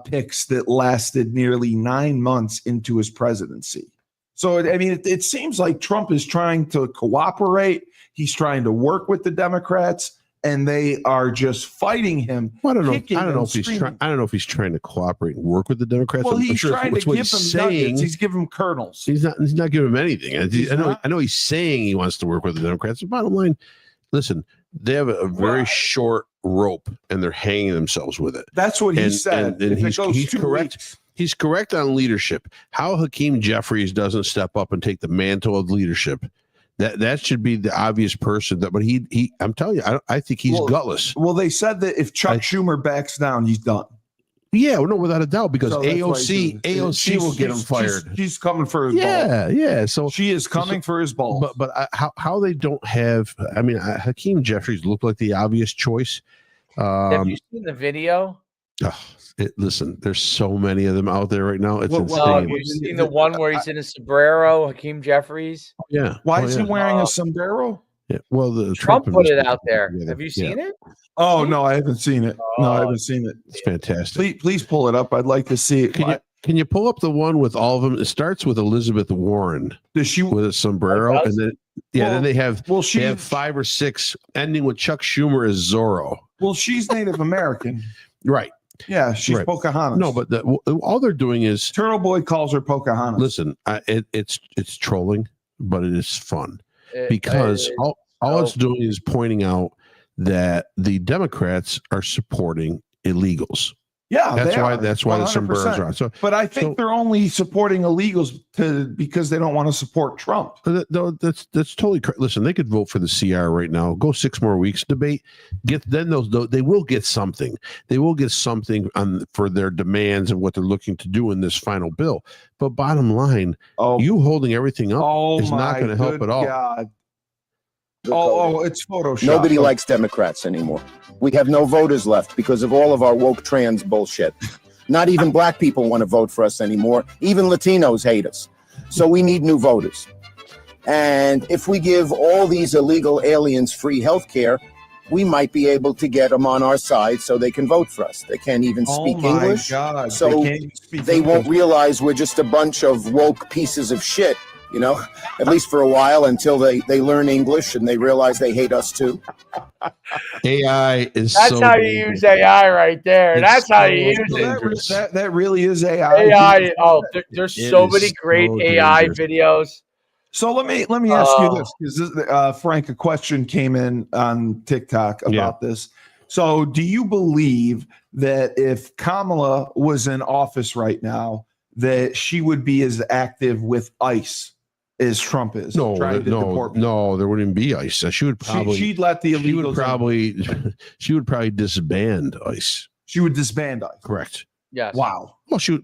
picks that lasted nearly 9 months into his presidency. So, I mean, it seems like Trump is trying to cooperate. He's trying to work with the Democrats, and they are just fighting him. Well, I don't know if he's trying to cooperate and work with the Democrats. Well, he's trying to give them nuggets. He's giving them kernels. He's not giving them anything. I know he's saying he wants to work with the Democrats. The bottom line, listen, they have a very short rope, and they're hanging themselves with it. That's what he said. And he's correct. Weeks. He's correct on leadership. How Hakeem Jeffries doesn't step up and take the mantle of leadership. That should be the obvious person. But he I'm telling you, I think he's gutless. Well, they said that if Chuck Schumer backs down, he's done. Yeah, no, without a doubt, because AOC will get him fired. She's coming for his balls. Yeah. So she is coming for his balls. But how they don't have? I mean, Hakeem Jeffries looked like the obvious choice. Have you seen the video? Listen, there's so many of them out there right now. It's insane. Have you seen the one where he's in a sombrero, Hakeem Jeffries? Yeah. Why is he wearing a sombrero? Yeah. Well, the Trump put it out there. Have you seen it? Oh no, I haven't seen it. No, I haven't seen it. It's fantastic. Please pull it up. I'd like to see it. Can you pull up the one with all of them? It starts with Elizabeth Warren. Does she with a sombrero, and then then they have they have 5 or 6, ending with Chuck Schumer as Zorro. Well, she's Native American, right? Yeah, she's Pocahontas. No, but all they're doing is Turtle Boy calls her Pocahontas. Listen, it's trolling, but it is fun because all it's doing is pointing out that the Democrats are supporting illegals. Yeah, that's why the sombreros are on. So, but I think they're only supporting illegals because they don't want to support Trump. That's totally correct. Listen, they could vote for the CR right now. Go 6 more weeks, debate. They will get something. They will get something for their demands and what they're looking to do in this final bill. But bottom line, you holding everything up is not going to help at all. God. It's Photoshop. Nobody likes Democrats anymore. We have no voters left because of all of our woke trans bullshit. Not even black people want to vote for us anymore. Even Latinos hate us. So we need new voters. And if we give all these illegal aliens free health care, we might be able to get them on our side so they can vote for us. They can't even speak English. God. So they won't realize we're just a bunch of woke pieces of shit. You know, at least for a while until they learn English and they realize they hate us too. AI is That's how you use AI right there. That's how you use it. That really is AI. AI. Oh, there's so many great AI videos. So let me ask you this, because Frank, a question came in on TikTok about this. So do you believe that if Kamala was in office right now, that she would be as active with ICE as Trump is? No, there wouldn't be ICE. She would probably she'd let the illegals. She would probably disband ICE. She would disband ICE. Correct. Yes. Wow. Well, she's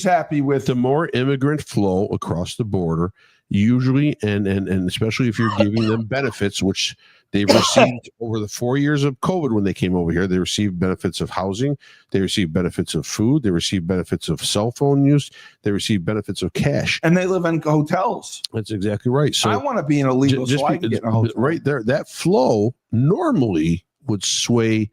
happy with the more immigrant flow across the border, usually, and especially if you're giving them benefits, which they've received over the 4 years of COVID when they came over here. They received benefits of housing. They received benefits of food. They received benefits of cell phone use. They received benefits of cash. And they live in hotels. That's exactly right. So I want to be an illegal so I can get in a hotel. Right there, that flow normally would sway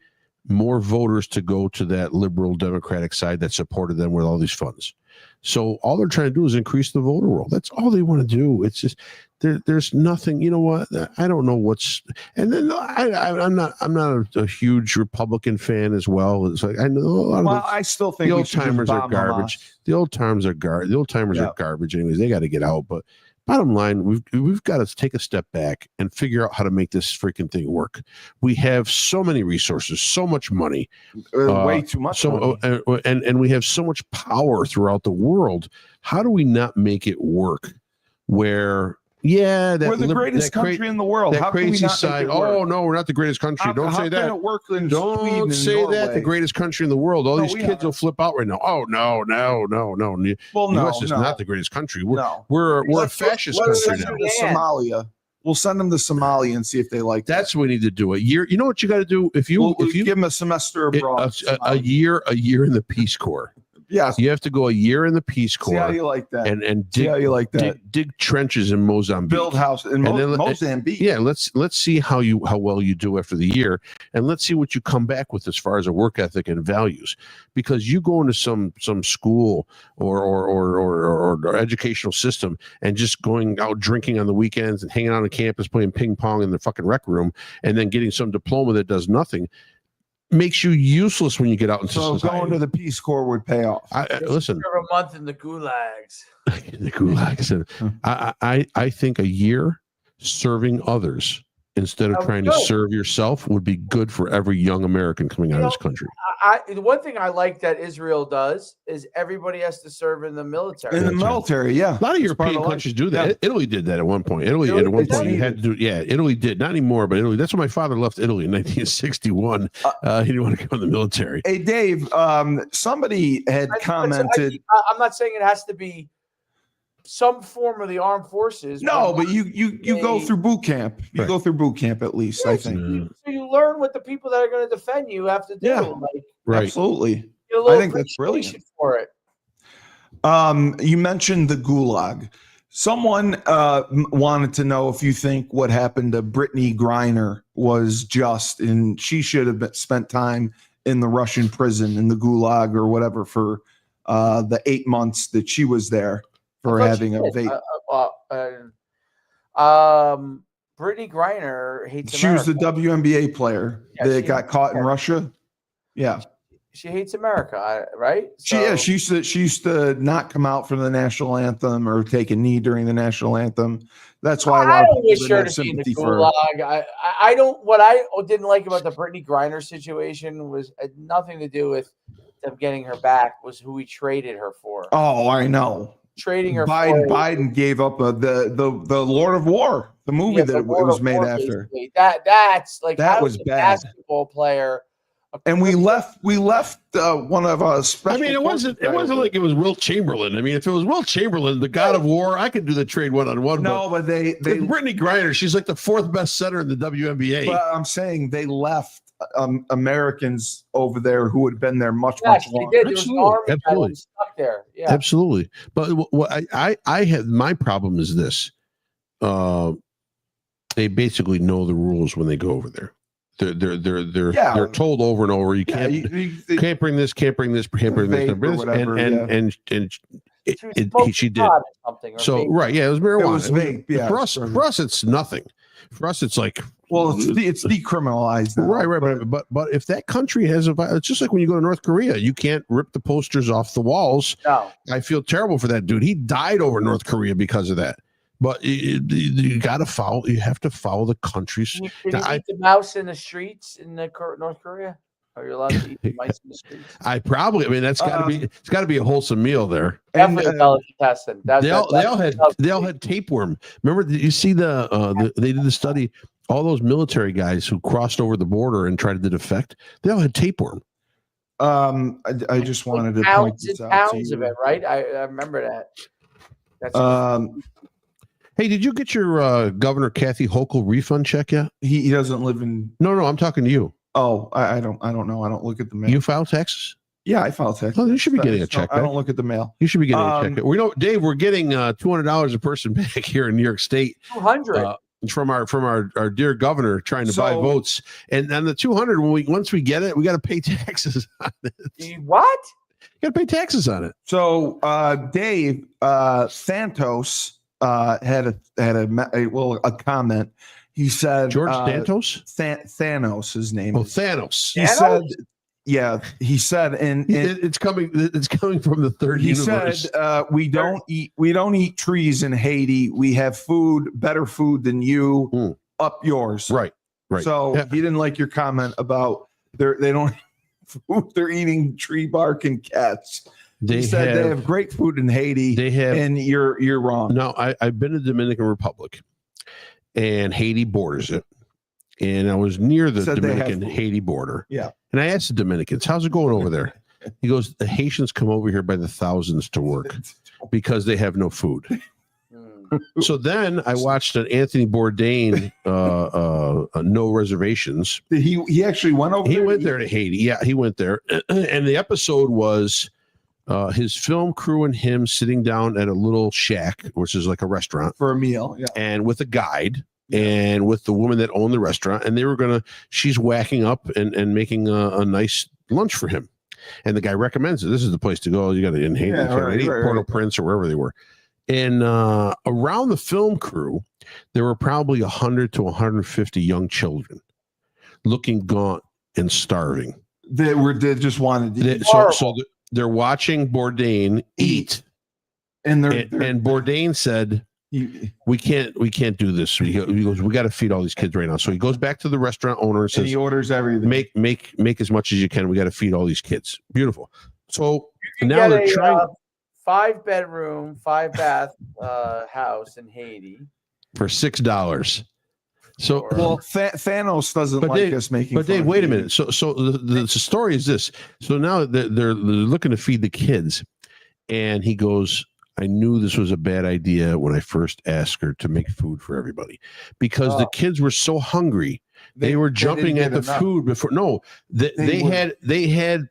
more voters to go to that liberal Democratic side that supported them with all these funds. So all they're trying to do is increase the voter roll. That's all they want to do. It's just there's nothing. You know what? I don't know what's. And then I'm not a huge Republican fan as well. It's like I know a lot of. I still think the old timers are garbage. The old timers are garbage. The old timers are garbage. Anyways, they got to get out. But bottom line, we've got to take a step back and figure out how to make this freaking thing work. We have so many resources, so much money, way too much. And we have so much power throughout the world. How do we not make it work? Where we're the greatest country in the world. That how crazy can we not side. Oh no, we're not the greatest country. Don't say that. Don't say that. The greatest country in the world. All these kids will flip out right now. Oh no. Well, the U.S. is not the greatest country. We're a fascist country now. Somalia. We'll send them to Somalia and see if they like. That's what we need to do. A year. You know what you got to do if you give them a semester abroad. A year in the Peace Corps. Yes. You have to go a year in the Peace Corps. See how you like that. And dig trenches in Mozambique. Build house in Mozambique. Yeah, let's see how well you do after the year, and let's see what you come back with as far as a work ethic and values. Because you go into some school or educational system and just going out drinking on the weekends and hanging out on campus playing ping pong in the fucking rec room and then getting some diploma that does nothing. Makes you useless when you get out into society. So going to the Peace Corps would pay off. For Listen, a month in the gulags. The gulags. I think a year serving others instead of trying to serve yourself would be good for every young American coming out of this country. The one thing I like that Israel does is everybody has to serve in the military. In the military, yeah. A lot of European countries do that. Yeah. Italy did that at one point. Italy you had to do. Yeah, Italy did. Not anymore, but Italy. That's when my father left Italy in 1961. He didn't want to go in the military. Hey, Dave. Somebody had commented. I'm not saying it has to be some form of the armed forces. No, but you go through boot camp. You go through boot camp at least, I think. So you learn what the people that are going to defend you have to do. Yeah, absolutely. I think that's brilliant for it. You mentioned the gulag. Someone wanted to know if you think what happened to Brittany Griner was just, and she should have spent time in the Russian prison, in the Gulag or whatever, for the 8 months that she was there for having a vape. Brittany Griner hates She America. was the WNBA player that got caught in Russia. Yeah. She hates America, right? She used to not come out for the national anthem or take a knee during the national anthem. That's why a lot of people didn't have sympathy for her. I don't. What I didn't like about the Brittany Griner situation was had nothing to do with them getting her back. Was who we traded her for. Oh, I know. Trading her. Biden gave up the Lord of War, the movie that it was made after. That's like that was bad. Basketball player. And we left one of our special. I mean, it wasn't like it was Wilt Chamberlain. I mean, if it was Wilt Chamberlain, the God of War, I could do the trade one-on-one. No, but they Brittany Griner, she's like the 4th best center in the WNBA. But I'm saying they left Americans over there who had been there much longer. They did. Absolutely. Stuck there. Yeah. Absolutely. But what I have, my problem is this: they basically know the rules when they go over there. They're told over and over. You can't can't bring this, can't bring this, can't bring this, and she did. So right, yeah, it was marijuana. It was vape, yeah. For us, it's nothing. For us, it's like, well, it's decriminalized now. Right. But if that country has it's just like when you go to North Korea, you can't rip the posters off the walls. No. I feel terrible for that dude. He died over North Korea because of that. But you got to follow. You have to follow the country's. Can you eat the mouse in the streets in North Korea? Are you allowed to eat mice in the streets? I mean, that's got to be. It's got to be a wholesome meal there. Definitely delicatessen. They all had tapeworm. Remember? Did you see they did the study? All those military guys who crossed over the border and tried to defect, they all had tapeworm. I just wanted to point this out to you. Of it, right? I remember that. That's hey, did you get your Governor Kathy Hochul refund check yet? He doesn't live in. No, I'm talking to you. Oh, I don't know. I don't look at the mail. You file taxes? Yeah, I file taxes. Oh, you should be getting a check. I don't look at the mail. You should be getting a check. We know, Dave. We're getting $200 a person back here in New York State. 200 from our dear governor trying to buy votes, and the 200 once we get it, we got to pay taxes on it. What? You got to pay taxes on it. So Dave Santos had a comment. He said George Santos? Thanos, his name. Oh, Thanos. He said, yeah, he said, and it's coming from the third universe. He said, we don't eat trees in Haiti. We have food, better food than you, up yours. Right. So he didn't like your comment about they don't food, they're eating tree bark and cats. He said they have great food in Haiti. And you're wrong. No, I've been to the Dominican Republic, and Haiti borders it. And I was near the Dominican-Haiti border. Yeah. And I asked the Dominicans, how's it going over there? He goes, the Haitians come over here by the thousands to work because they have no food. So then I watched an Anthony Bourdain, No Reservations. He actually went over there? He went there to Haiti. Yeah, he went there. And the episode was his film crew and him sitting down at a little shack, which is like a restaurant. For a meal, yeah. And with a guide. And with the woman that owned the restaurant, and she's whacking up and making a nice lunch for him. And the guy recommends it. This is the place to go. You got to in Haiti, Port-au-Prince or wherever they were. And around the film crew, there were probably 100 to 150 young children looking gaunt and starving. They just wanted to eat. So they're watching Bourdain eat. And Bourdain said, we can't do this. He goes, we got to feed all these kids right now. So he goes back to the restaurant owner and says, he orders everything. Make as much as you can. We got to feed all these kids. Beautiful. So now they're trying 5-bedroom, 5-bath house in Haiti for $6. So Thanos doesn't like us making. But Dave, wait a minute. So the story is this. So now they're looking to feed the kids, and he goes, I knew this was a bad idea when I first asked her to make food for everybody, because the kids were so hungry. They were jumping at the food before. No, they had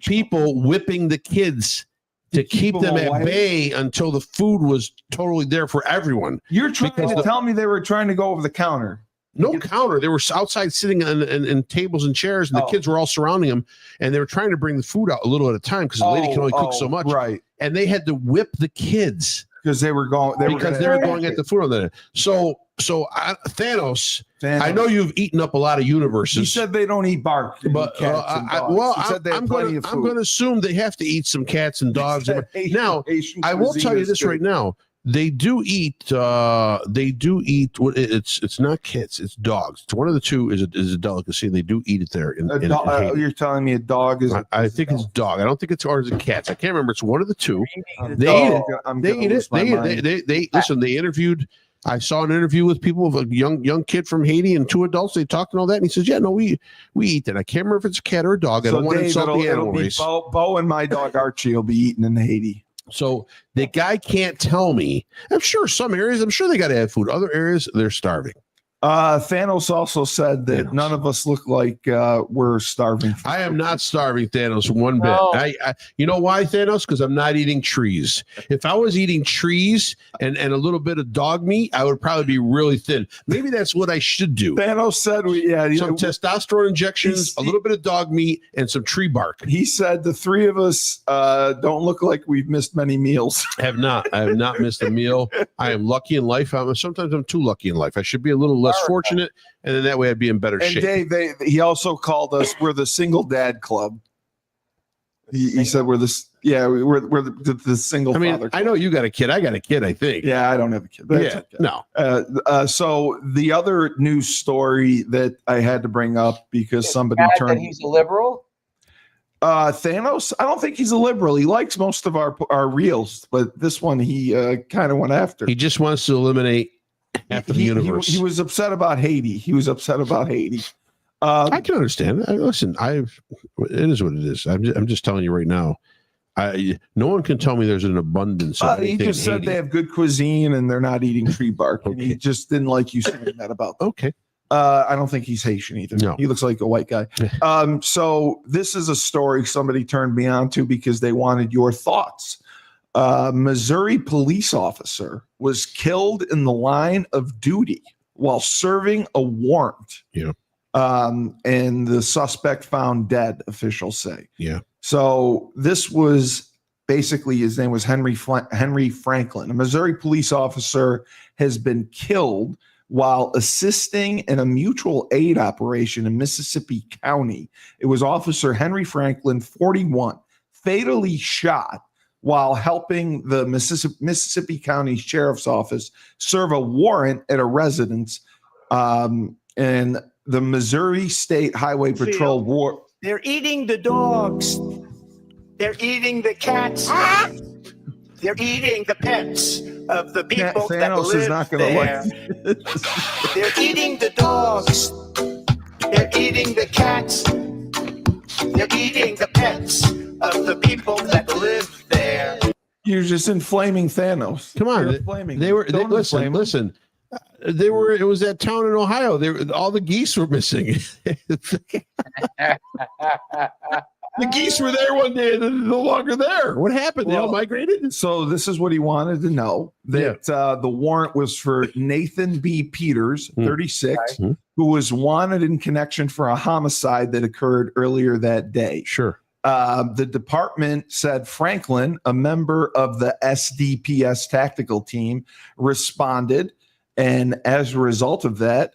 people whipping the kids to keep them at away? bay until the food was totally there for everyone. You're trying Because to tell me they were trying to go over the counter. No counter. They were outside sitting on tables and chairs, and the kids were all surrounding them, and they were trying to bring the food out a little at a time because the lady can only cook so much. Right. And they had to whip the kids Because they were going. They were going at the food on that. So Thanos. I know you've eaten up a lot of universes. He said they don't eat bark, but I'm going to assume they have to eat some cats and dogs. Now, I will tell you this right now. They do eat. It's not cats. It's dogs. It's one of the two is a delicacy. They do eat it there. In you're telling me a dog is? I think it's dog. I don't think it's ours. It's cats. I can't remember. It's one of the two. They eat it. They listen. They interviewed. I saw an interview with people of a young kid from Haiti and two adults. They talked and all that. And he says, "Yeah, no, we eat that. I can't remember if it's a cat or a dog. I don't want to insult the animal race." Bo and my dog Archie will be eating in Haiti. So the guy can't tell me. I'm sure some areas, I'm sure they got to have food. Other areas, they're starving. Thanos also said that none of us look like we're starving. I am not starving, Thanos, one bit. I you know why, Thanos? Because I'm not eating trees. If I was eating trees and a little bit of dog meat, I would probably be really thin. Maybe that's what I should do. Thanos said, some testosterone injections, a little bit of dog meat, and some tree bark. He said the three of us don't look like we've missed many meals. I have not missed a meal. I am lucky in life. Sometimes I'm too lucky in life. I should be a little less fortunate, and then that way I'd be in better shape. And Dave, he also called us, we're the single dad club. He said we're the single father club. I know you got a kid. I got a kid, I think. Yeah, I don't have a kid. No. So the other news story that I had to bring up because somebody turned. He's a liberal. Thanos, I don't think he's a liberal. He likes most of our reels, but this one he kind of went after. He just wants to eliminate half of the universe. He was upset about Haiti. I can understand. Listen, it is what it is. I'm just telling you right now. No one can tell me there's an abundance of he just said they have good cuisine and they're not eating tree bark. And he just didn't like you saying that about them. Okay. I don't think he's Haitian either. No. He looks like a white guy. So this is a story somebody turned me on to because they wanted your thoughts. Missouri police officer was killed in the line of duty while serving a warrant. Yeah. And the suspect found dead, officials say. Yeah. So this was basically, his name was Henry Franklin. A Missouri police officer has been killed while assisting in a mutual aid operation in Mississippi County. It was Officer Henry Franklin, 41, fatally shot while helping the Mississippi County Sheriff's Office serve a warrant at a residence. And the Missouri State Highway Patrol war. They're eating the dogs. They're eating the cats. They're eating the pets of the people that live is not gonna there. They're eating the dogs. They're eating the cats. They're eating the pets of the people that live there. You're just inflaming Thanos. Come on, listen. It was that town in Ohio. All the geese were missing. The geese were there one day and they're no longer there. What happened? They all migrated? So this is what he wanted to know, that the warrant was for Nathan B. Peters, 36, who was wanted in connection for a homicide that occurred earlier that day. Sure. The department said Franklin, a member of the SDPS tactical team, responded. And as a result of that,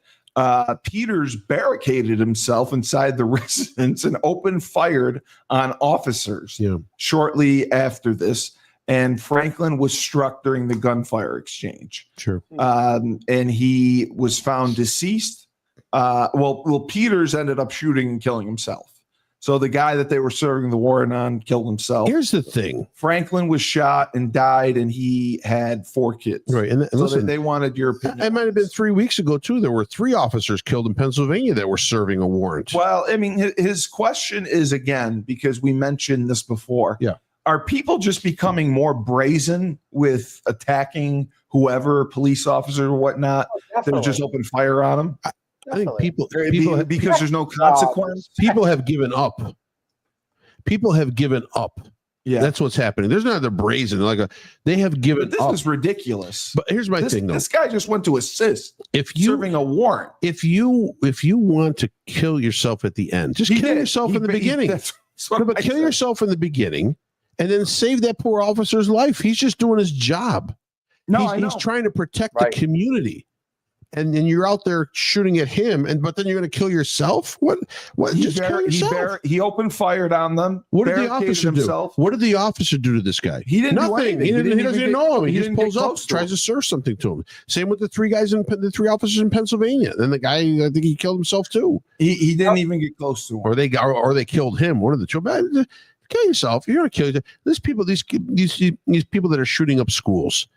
Peters barricaded himself inside the residence and opened fire on officers shortly after this. And Franklin was struck during the gunfire exchange. Sure. And he was found deceased. Peters ended up shooting and killing himself. So the guy that they were serving the warrant on killed himself. Here's the thing. Franklin was shot and died, and he had 4 kids. Right. And so listen, they wanted your opinion. It might have been 3 weeks ago, too. There were 3 officers killed in Pennsylvania that were serving a warrant. Well, I mean, his question is, again, because we mentioned this before. Yeah. Are people just becoming more brazen with attacking whoever, police officer or whatnot, that just open fire on them? I think people because there's no consequence. People have given up. People have given up. Yeah, That's what's happening. There's not the brazen they have given. But this is ridiculous. But here's my thing, though. This guy just went to assist. If you serving a warrant, if you want to kill yourself at the end, just kill yourself in the beginning. But kill yourself in the beginning, and then save that poor officer's life. He's just doing his job. No, he's trying to protect the community. And then you're out there shooting at him, but then you're going to kill yourself. What? Just kill yourself. He opened fire on them. What did the officer do? What did the officer do to this guy? He didn't do nothing. anything. He doesn't even know him. He just pulls up, to tries to serve something to him. Same with the three officers in Pennsylvania. Then the guy, I think he killed himself too. He didn't even get close to him. Or they killed him. One of the two. Kill yourself. You're going to kill yourself. These people that are shooting up schools.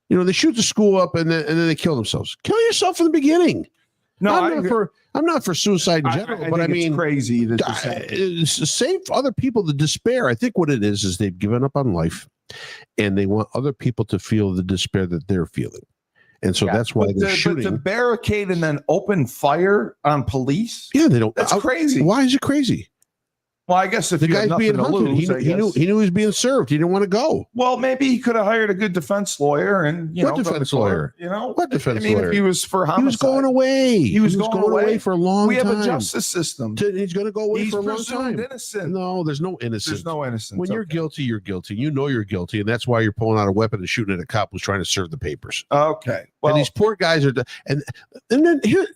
They shoot the school up and then they kill themselves. Kill yourself in the beginning. No, I'm not for suicide in general, but I mean, it's crazy that save other people the despair. I think what it is they've given up on life, and they want other people to feel the despair that they're feeling, and so that's why they're shooting. But to barricade and then open fire on police. Yeah, they don't. That's crazy. Why is it crazy? Well, I guess if the guy's being hunted, he knew he was being served. He didn't want to go. Well, maybe he could have hired a good defense lawyer and what defense lawyer? What defense lawyer? If he was for homicide, he was going away. He was going away for a long time. We have a justice system. He's going to go away for a long time. Innocent. No, there's no innocence. There's no innocence. When you're guilty, you're guilty. You know you're guilty, and that's why you're pulling out a weapon and shooting at a cop who's trying to serve the papers. Okay. Well, and these poor guys are, and then here.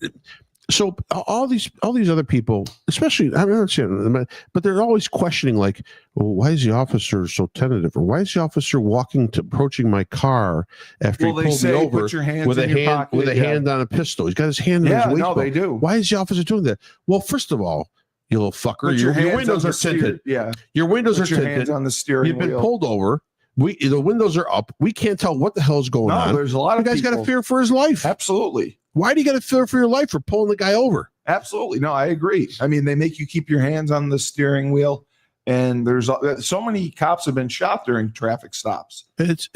So all these other people, especially, I don't but they're always questioning, like, well, why is the officer so tentative, or why is the officer approaching my car after he pulled me over with a hand on a pistol? He's got his hand in his waistband. No, they do. Why is the officer doing that? Well, first of all, you little fucker, your windows are tinted. Yeah, your windows are tinted. Hands on the steering You've been wheel. pulled over. The windows are up. We can't tell what the hell is going on. There's a lot of the guy's got to fear for his life. Absolutely. Why do you got to fear for your life for pulling the guy over? Absolutely. No, I agree. I mean, they make you keep your hands on the steering wheel, and there's so many cops have been shot during traffic stops. It's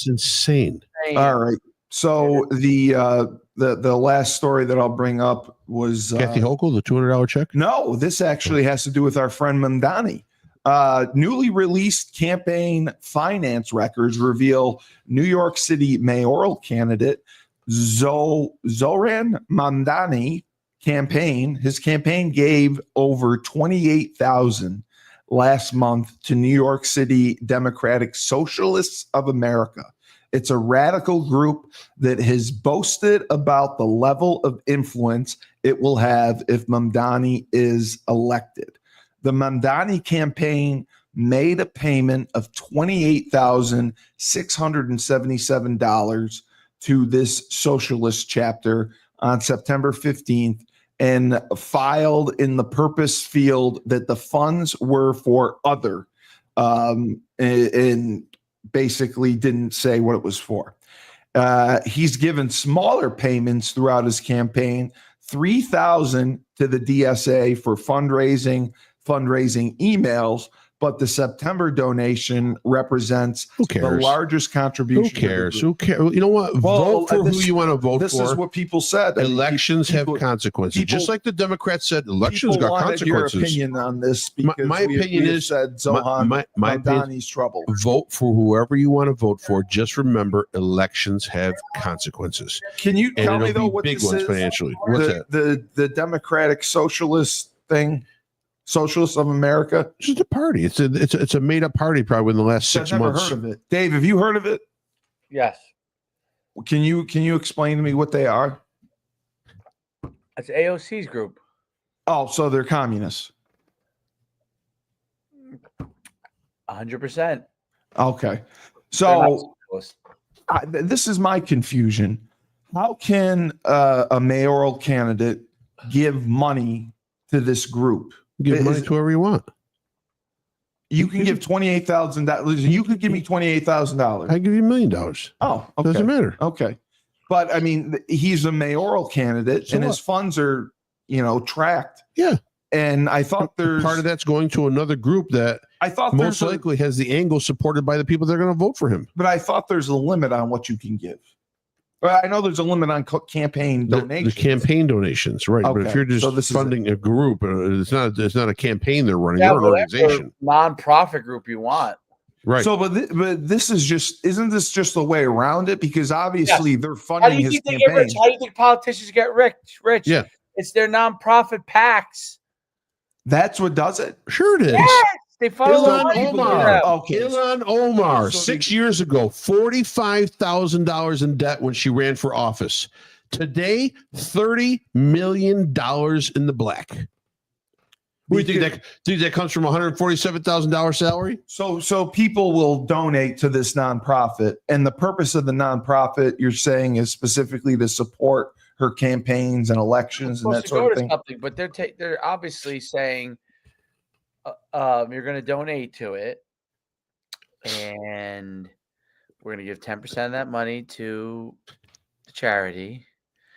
insane. All right. So the last story that I'll bring up was Kathy Hochul, the $200 check. No, this actually has to do with our friend Mamdani. Newly released campaign finance records reveal New York City mayoral candidate Zohran Mamdani his campaign gave over $28,000 last month to New York City Democratic Socialists of America. It's a radical group that has boasted about the level of influence it will have if Mamdani is elected. The Mamdani campaign made a payment of $28,677 to this socialist chapter on September 15th and filed in the purpose field that the funds were for other, and basically didn't say what it was for. He's given smaller payments throughout his campaign, $3,000 to the DSA for fundraising emails, but the September donation represents the largest contribution. Who cares? Who cares? You know what? Vote for who you want to vote for. This is what people said. Elections have consequences. Just like the Democrats said, elections got consequences. Your opinion on this? My opinion is said Zohan Mamdani's trouble. Vote for whoever you want to vote for. Just remember, elections have consequences. Can you tell me though what big this ones is? Financially? What's that? The Democratic Socialist thing. Socialists of America. It's just a party. It's a made up party probably in the last 6 months. I've never heard of it. Dave, have you heard of it? Yes. Can you explain to me what they are? It's AOC's group. Oh, so they're communists. 100%. Okay. So this is my confusion. How can a mayoral candidate give money to this group? Give money to whoever you want. You can give $28,000. You could give me $28,000. I give you $1 million. Oh, okay. Doesn't matter. Okay, but I mean, he's a mayoral candidate, and his funds are, tracked. Yeah. And I thought there's part of that's going to another group that I thought most likely has the angle supported by the people that are going to vote for him. But I thought there's a limit on what you can give. Well, I know there's a limit on campaign donations. The campaign donations, right? Okay. But if you're just funding a group, it's not a campaign they're running. They're an organization, non-profit group you want. Right. So, but this is isn't this just the way around it? Because obviously they're funding his They get rich? campaign. How do you think politicians get rich? Yeah. It's their nonprofit PACs. That's what does it. Sure it is. Yes, they follow the Ilhan money. Omar. Okay. Ilhan Omar, So 6 years ago, $45,000 in debt when she ran for office. Today, $30 million in the black. What do you think that comes from $147,000 salary? So people will donate to this nonprofit, and the purpose of the nonprofit you're saying is specifically to support her campaigns and elections and that sort of thing. Something, but they're obviously saying you're going to donate to it, and we're going to give 10% of that money to the charity.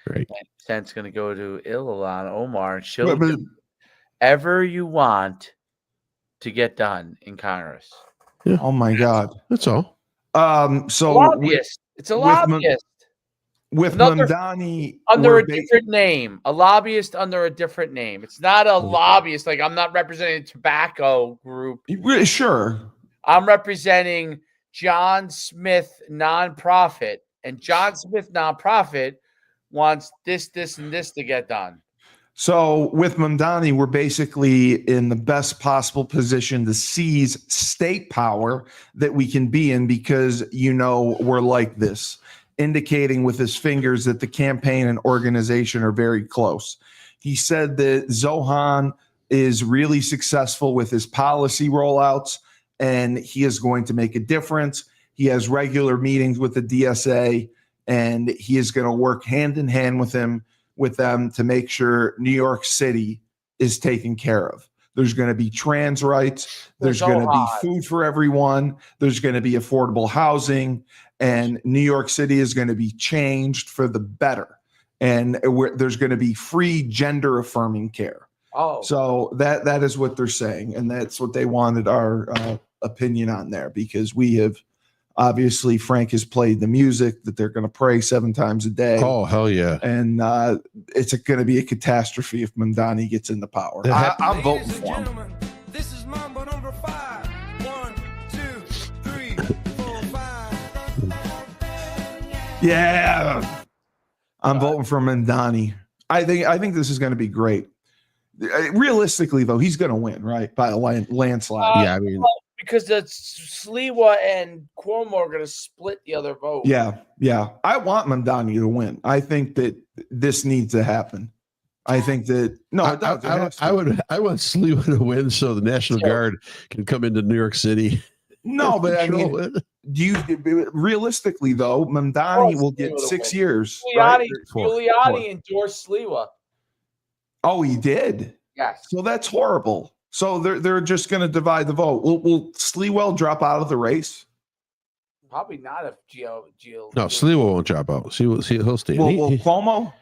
Right. 10% is going to go to Ilhan Omar, and she'll do whatever you want to get done in Congress. Yeah. Oh my God. That's all. So Lobbyist. It's a lobbyist. With Mamdani under a different name, a lobbyist under a different name. It's not a lobbyist. Like, I'm not representing a tobacco group. Sure. I'm representing John Smith nonprofit, and John Smith nonprofit wants this, and this to get done. So with Mamdani, we're basically in the best possible position to seize state power that we can be in because, we're like this, indicating with his fingers that the campaign and organization are very close. He said that Zohan is really successful with his policy rollouts, and he is going to make a difference. He has regular meetings with the DSA, and he is going to work hand in hand with them to make sure New York City is taken care of. There's going to be trans rights. There's going to be food for everyone. There's going to be affordable housing. And New York City is going to be changed for the better. And there's going to be free gender affirming care. Oh, so that is what they're saying. And that's what they wanted our opinion on there, because we have obviously, Frank has played the music that they're going to pray 7 times a day. Oh, hell yeah. And it's going to be a catastrophe if Mamdani gets into power. I'm voting for him. This is Mambo number 5. 1, 2, 3, 4, 5. Yeah. I'm voting for Mamdani. I think this is going to be great. Realistically, though, he's going to win, right? By a landslide. Yeah, I mean, because the Sliwa and Cuomo are going to split the other vote. Yeah. I want Mamdani to win. I think that this needs to happen. I think that I want Sliwa to win so the National Guard can come into New York City. No, but I mean, realistically though, Mamdani will get 6 years. Giuliani endorsed Sliwa. Oh, he did. Yes. So that's horrible. So they're just going to divide the vote. Will Sliwa drop out of the race? Probably not if Gio. No, Sliwa won't drop out. He'll stay. Will Cuomo?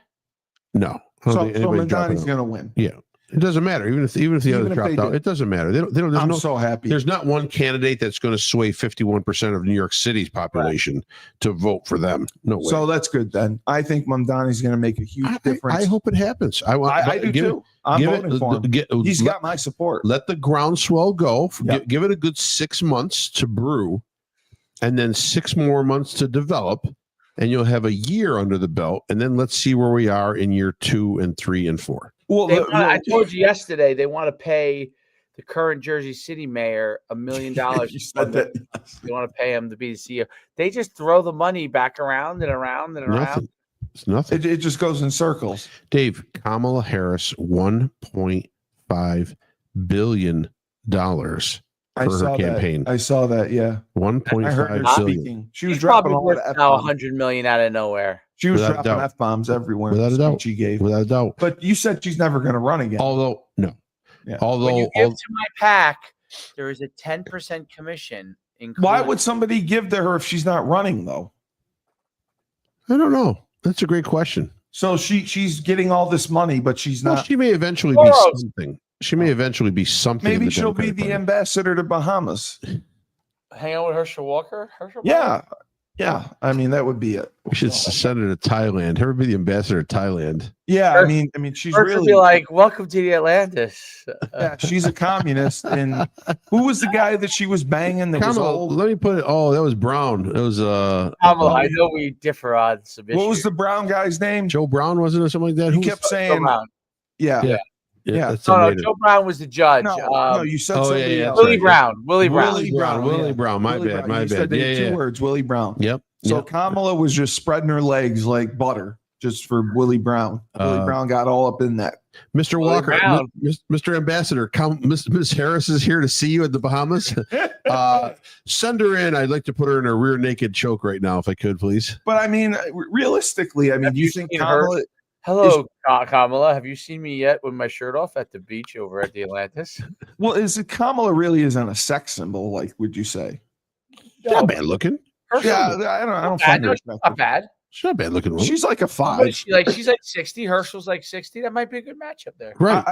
No. So Mamdani's going to win. Yeah. It doesn't matter. Even if the other dropped out, it doesn't matter. They don't. I'm so happy. There's not one candidate that's going to sway 51% of New York City's population to vote for them. No way. So that's good then. I think Mamdani's going to make a huge difference. I hope it happens. I do too. I'm voting for him. He's got my support. Let the groundswell go. Give it a good 6 months to brew, and then 6 more months to develop, and you'll have a year under the belt. And then let's see where we are in year 2 and 3 and 4. Well, I told you yesterday they want to pay the current Jersey City mayor $1 million. You said that. They want to pay him to be the CEO. They just throw the money back around and around and around. It's nothing. It just goes in circles. Dave, Kamala Harris, $1.5 billion for her campaign. I saw that. Yeah, 1.5 billion. She was dropping all the now $100 million out of nowhere. She was dropping F-bombs everywhere. Without a doubt. She gave. Without a doubt. But you said she's never going to run again. Although, no. Yeah. Although, when you give to my PAC, there is a 10% commission. Why would somebody give to her if she's not running, though? I don't know. That's a great question. So she's getting all this money, but she's not. Well, she may eventually be something. She may eventually be something. Maybe she'll be the ambassador to Bahamas. Hang out with Herschel Walker? Yeah. Yeah, I mean that would be it. We should send her to Thailand. Her be the ambassador to Thailand. Yeah, I mean she's First really be like, "Welcome to the Atlantis." yeah, she's a communist. And who was the guy that she was banging that was Kamala, old? let me put it. Oh, that was Brown. It was Kamala, I know we differ on some issues. What was the brown guy's name? Joe Brown, wasn't it, something like that? He Who kept was, saying, yeah. yeah. That's No, amazing. Joe Brown was the judge. No, you said somebody else. Willie Brown. Willie Brown. Willie Brown. My Willie bad. Brown. My You bad. said they had two words, Willie Brown. Yep. So yep. Kamala was just spreading her legs like butter just for Willie Brown. Willie Brown got all up in that. Mr. Willie Walker, Brown. Mr. Ambassador, Miss Harris is here to see you at the Bahamas. Send her in. I'd like to put her in a rear naked choke right now, if I could, please. But I mean, realistically, I mean, do you think Kamala? Hello, Kamala. Have you seen me yet with my shirt off at the beach over at the Atlantis? Well, is it Kamala really isn't a sex symbol? Like, would you say? Not bad looking. Yeah, I don't find her attractive. Not bad. She's not bad looking. She's like a 5. She's like 60. Herschel's like 60. That might be a good matchup there. Right.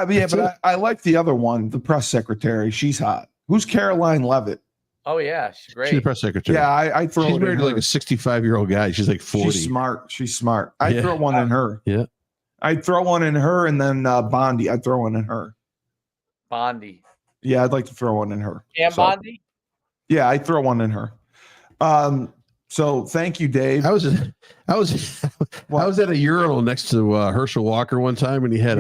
I like the other one, the press secretary. She's hot. Who's Caroline Levitt? Oh yeah, she's great. She's the press secretary. Yeah, I throw. She's it married in to like her. a 65-year-old guy. She's like 40. She's smart. I'd throw one in her. Yeah. I'd throw one in her, and then Bondi. I'd throw one in her. Bondi. Yeah, I'd like to throw one in her. Bondi. Yeah, I'd throw one in her. So thank you, Dave. I was at a urinal next to Herschel Walker one time, and he had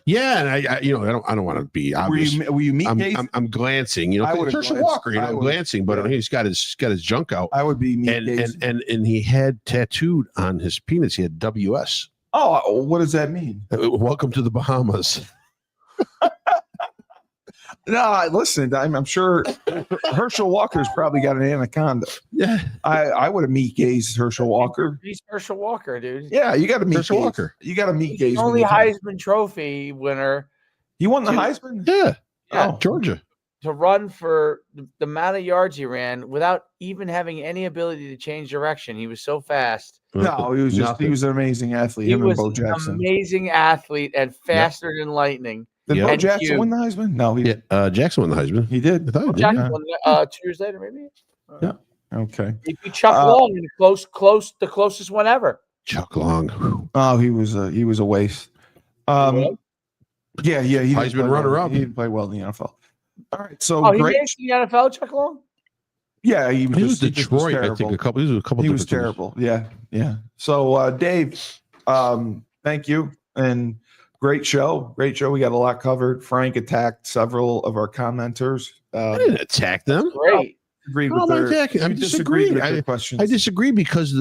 yeah, and I I don't want to be obvious. Were you meet I'm glancing, it's Herschel Walker, glancing, but he's got his junk out. I would be meat and he had tattooed on his penis. He had WS. Oh, what does that mean? Welcome to the Bahamas. No, listen, I'm sure Herschel Walker's probably got an anaconda. Yeah. I would have meet gaze Herschel Walker. He's Herschel Walker, dude. Yeah, you got to meet Herschel Walker. You got to meet gaze. Only Heisman Trophy winner. He won the Heisman? Yeah. Yeah. Georgia. To run for the amount of yards he ran without even having any ability to change direction. He was so fast. No, he was an amazing athlete. He was Bo Jackson. an amazing athlete and faster than lightning. Did Bo Jackson win the Heisman? No, Jackson won the Heisman. He did. I thought he did. Jackson won 2 years later, maybe. Yeah. Okay. He beat Chuck Long in the closest one ever. Chuck Long. Oh, he was a waste. Yeah. He Heisman runner-up. He didn't play well in the NFL. All right, so he great. didn't see the NFL, Chuck Long? Yeah, he was Detroit. I think a couple. He was terrible. Yeah. So, Dave, thank you and great show. Great show. We got a lot covered. Frank attacked several of our commenters. I didn't attack them. Great. Agreed with their. I'm disagreeing. I disagree because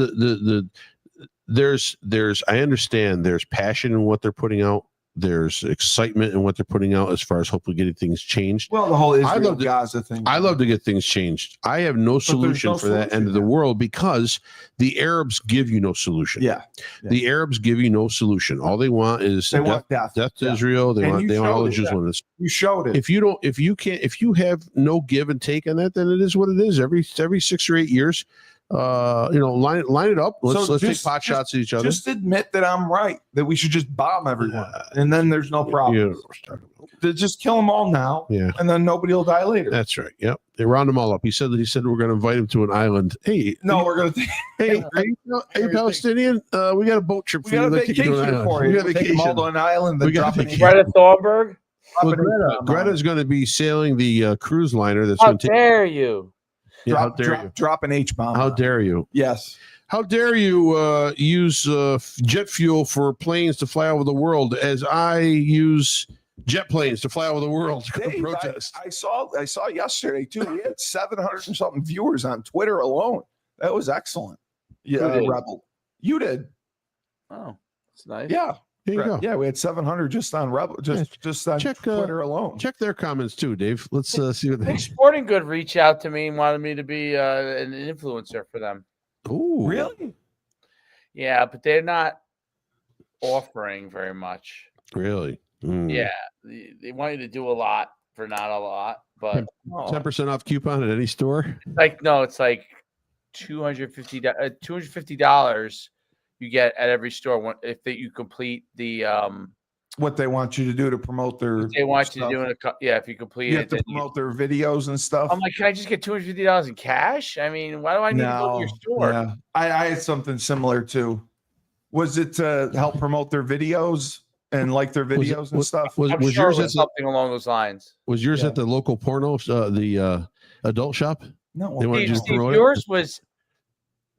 there's I understand there's passion in what they're putting out. There's excitement in what they're putting out as far as hopefully getting things changed. Well, the whole Israel Gaza thing. I love to get things changed. I have no solution for that end of the world because the Arabs give you no solution. Yeah. The Arabs give you no solution. All they want is death to Israel. They want all the Jews want. You showed it. If you have no give and take on that, then it is what it is. Every 6 or 8 years, line it up. Let's take pot shots at each other. Just admit that I'm right. That we should just bomb everyone, and then there's no problem. Just kill them all now, and then nobody will die later. That's right. Yep, they round them all up. He said we're going to invite him to an island. Hey, no, we're going to. Hey, are you Palestinian? We got a boat trip for you. We got a vacation for you. We got a vacation. Take them all to an island. We got Greta Thunberg. Well, Greta's going to be sailing the cruise liner. That's how dare you? Yeah, drop an H-bomb. How dare you? Yes. How dare you use jet fuel for planes to fly over the world as I use jet planes to fly over the world to Dave, protest? I saw yesterday too. We had 700 and something viewers on Twitter alone. That was excellent. Yeah, Rebel. You did. Oh, that's nice. Yeah. There you go. Yeah, we had 700 just on Rebel, just on Twitter alone. Check their comments too, Dave. Let's see what they. Sporting Good reached out to me and wanted me to be an influencer for them. Oh, really? Yeah, but they're not offering very much. Really? Mm. Yeah, they want you to do a lot for not a lot, but 10% off coupon at any store. It's like $250 you get at every store if you complete the what they want you to do to promote their. They want you stuff. to do it. If you complete You it, have to then promote their videos and stuff. I'm like, can I just get $250 in cash? I mean, why do I need to go to your store? Yeah, I had something similar too. Was it to help promote their videos and like their videos and stuff? I'm Was sure yours it at was the, something along those lines. was yours Yeah. at the local porno, the adult shop? No, They wanted you to Steve, promote it? yours was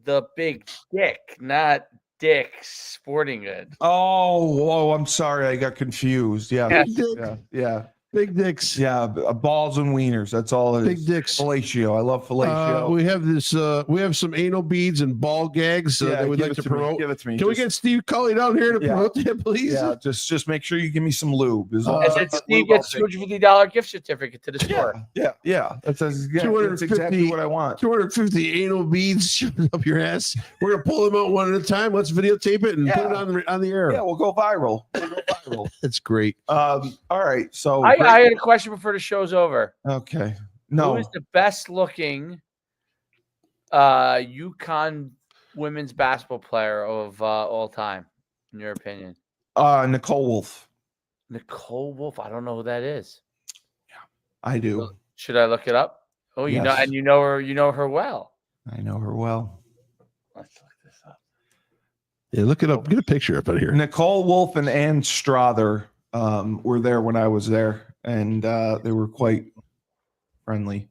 the Big Dick, not Dick's Sporting Goods. Oh, I'm sorry, I got confused. Yeah, Yeah. Big dick, yeah. big dicks, Balls and wieners. That's all it is. big dicks. Fellatio. I love fellatio. We have this. We have some anal beads and ball gags that we'd give like it to me. promote. Give it to me. Can we get Steve Cully down here to Yeah. promote that, please? Yeah, just make sure you give me some lube. Is all. And then Steve gets $250 gift certificate to the store. Yeah. That's exactly 250 what I want. 250 anal beads shoved up your ass. We're gonna pull them out one at a time. Let's videotape it and put it on the air. Yeah, we'll go viral. That's great. All right. So I had a question before the show's over. okay. Who No. is the best looking UConn women's basketball player of all time, in your opinion? Nicole Wolf. Nicole Wolf. I don't know who that is. I do. Should I look it up? Oh, you know, Yes. and you know her well. I know her well. Let's look this up. Yeah, look it up. Get a picture up out here. Nicole Wolf and Ann Strother were there when I was there, and they were quite friendly.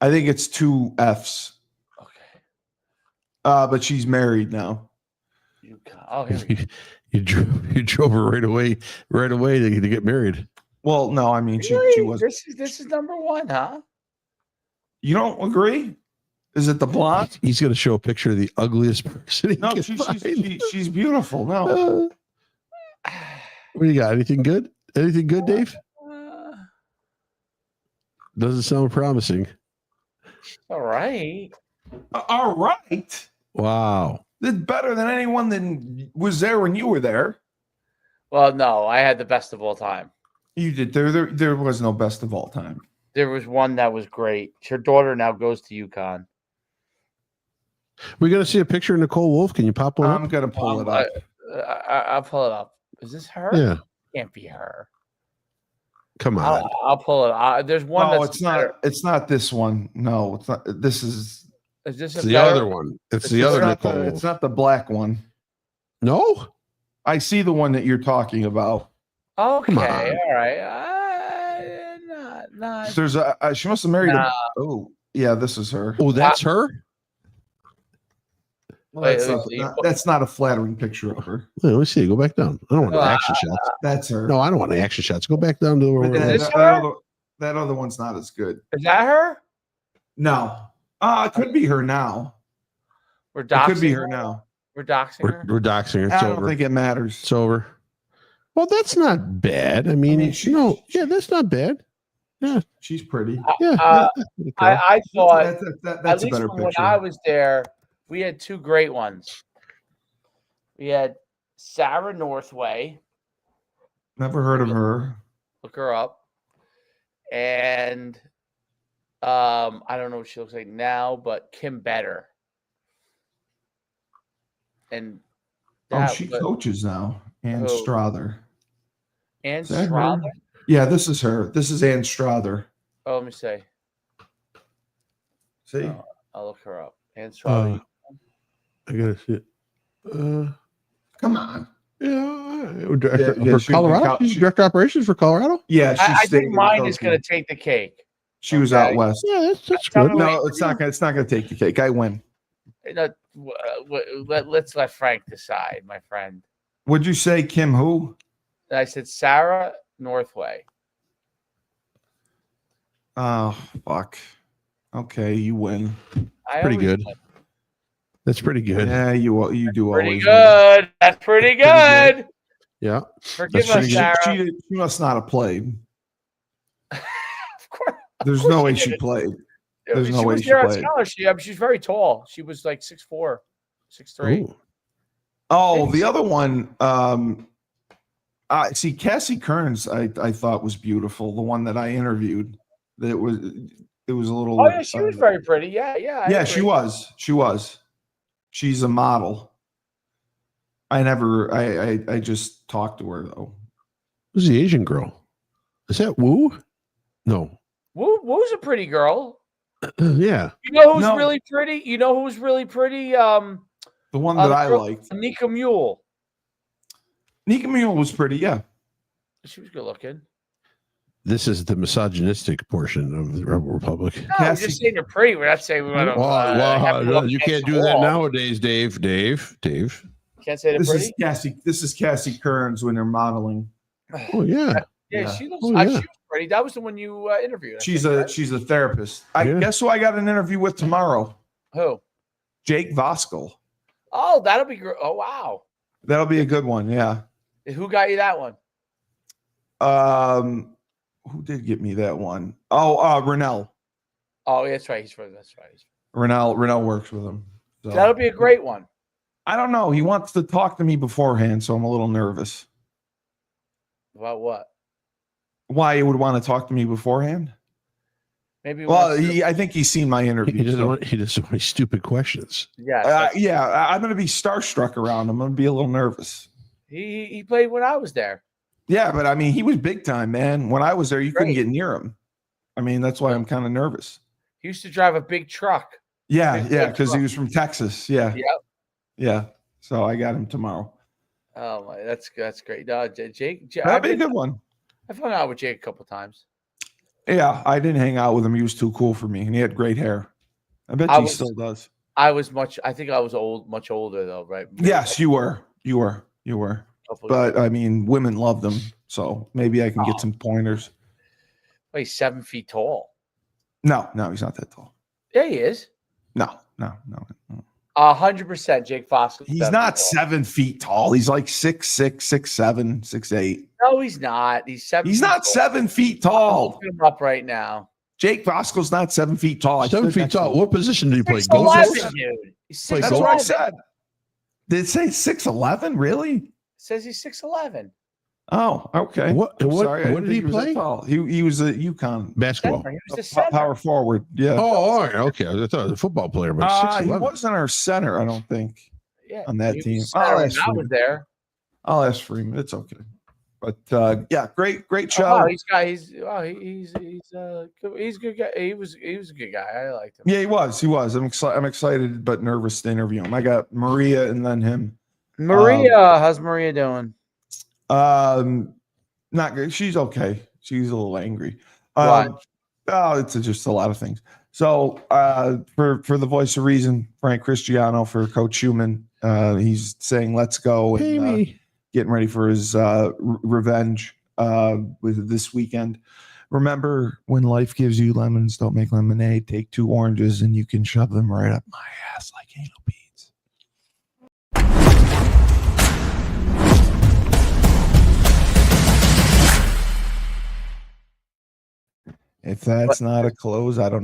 I think it's 2 Fs, Okay. but she's married now. UConn. Oh, here we go. You drove her right away to get married. Well, no, I mean she Really? was. This is number one, huh? You don't agree? Is it the blonde? He's going to show a picture of the ugliest person. He No, can she's find. she's beautiful. No, What do you got? Anything good? Anything good, Dave? Doesn't sound promising. All right. all right. Wow. It's better than anyone that was there when you were there. Well, no, I had the best of all time. You did. There was no best of all time. There was one that was great. Her daughter now goes to UConn. We're going to see a picture of Nicole Wolf. Can you pop one I'm up? gonna pull it up. I'll pull it up. Is this her? Yeah. Can't be her. Come on. I'll pull it. There's one. No, that's it's not. It's not this one. No, it's not. This is. Is this It's a the better- other one. It's the other not Nicole. it's not the black one. No? I see the one that you're talking about. Okay, Come all on. right. Not. There's a. She must have married. Nah. Oh, yeah, this is her. Oh, that's her? Well, Wait, that's, let me not, see. not- that's not a flattering picture of her. Wait, let me see. Go back down. I don't want Uh, action shots. That's her. No, I don't want action shots. Go back down to where But we're that, Is at. this that her? that other one's not as good. Is that her? No. It could be her now. We're It doxing could be her now. We're doxing her. We're doxing her. It's I don't over. think it matters. It's over. Well, that's not bad. I mean, that's not bad. She's pretty. Yeah. Uh, I thought That's at a least better from when picture. I was there, we had two great ones. We had Sarah Northway. Never heard of her. Look her up. And I don't know what she looks like now, but Kim Better. And She coaches now. Ann Who? Strother. Ann Is that her? Strother. Yeah, this is her. This is Ann Strother. Oh, let me see. See? Oh, I'll look her up. Ann Strother. I gotta see it. Come on. Director Yeah, for she- Colorado. She's director of operations for Colorado. Yeah, she's I staying think in mine is Tokyo. going to take the cake. She was Okay. out west. Yeah, that's Tell good. me- No, it's not gonna. It's not gonna take the cake. I win. Let's let Frank decide, my friend. Would you say Kim who? I said Sarah Northway. Oh fuck. Okay, you win. I Pretty always good. win. That's pretty good. Yeah, you do Pretty always. good. That's pretty good. good. Yeah. Forgive That's us, pretty good. Sarah. She must not have played. Of course. There's course no way she she did. played. There's she no way was she here on played. scholarship. She's very tall. She was like 6'4", 6'3". Ooh. Oh, the other one. I see Cassie Kearns. I thought was beautiful. The one that I interviewed. That it was a little. Oh yeah, she was very pretty. Yeah. I Yeah, she agree. was. She was. She's a model. I just talked to her though. Who's the Asian girl? Is that Wu? No. Wu's a pretty girl. Yeah. You know who's really pretty? You know who's really pretty? The one that I liked. Nika Mule. Nika Mule was pretty, yeah. She was good looking. This is the misogynistic portion of the Rebel Republic. No, we're just saying they're pretty. We're not saying we want to. You can't do that nowadays, Dave. Can't say they're pretty. This is Cassie Kearns when they're modeling. Oh yeah. Yeah, she looks. Oh, yeah. She was pretty. That was the one you interviewed. She's a therapist. Guess who I got an interview with tomorrow? Who? Jake Voskuhl. Oh, that'll be great. Oh wow. That'll be a good one. Yeah. Who got you that one? Who did get me that one? Oh, Rennell. Oh, that's right. That's right. Rennell works with him. So. That'll be a great one. I don't know. He wants to talk to me beforehand, so I'm a little nervous. About what? Why he would want to talk to me beforehand? Maybe. Well, I think he's seen my interview. He doesn't want stupid questions. Yeah. I'm going to be starstruck around him. I'm going to be a little nervous. He played when I was there. Yeah, but I mean, he was big time, man. When I was there, you couldn't get near him. I mean, that's why I'm kind of nervous. He used to drive a big truck. Yeah, because he was from Texas. Yeah. Yeah. So I got him tomorrow. Oh my, that's great. Jake, that'd be a good one. I hung out with Jake a couple times. Yeah, I didn't hang out with him. He was too cool for me, and he had great hair. I bet he still does. I think I was much older though, right? Yes, you were. But I mean, women loved him, so maybe I can get some pointers. Well, he's 7 feet tall. No, he's not that tall. Yeah, he is. No. 100%, Jake Voskuhl. He's not 7 feet tall. He's like 6'6", 6'7", 6'8". No, he's not. He's 7. He's not 7 feet tall. I'm looking him up right now. Jake Voskuhl's not 7 feet tall. 7 feet tall. What position did he play? 6'11", dude. That's what I said. Did it say 6'11"? Really? It says he's 6'11". Oh, okay. What did he play? He was a UConn basketball. He was the center. Power forward. Yeah. Oh, all right. Okay. I thought it was a football player, but he wasn't our center, I don't think. Yeah, on that team. I was there. I'll ask Freeman. It's okay. But yeah, great show. Oh, he's a good guy. He was a good guy. I liked him. Yeah, he was. I'm excited but nervous to interview him. I got Maria and then him. Maria, how's Maria doing? Not good. She's okay. She's a little angry. It's just a lot of things. So for the voice of reason, Frank Cristiano, for Coach Schumann, he's saying let's go and getting ready for his revenge with this weekend. Remember, when life gives you lemons, don't make lemonade. Take 2 oranges and you can shove them right up my ass like anal beads. If that's not a close, I don't know.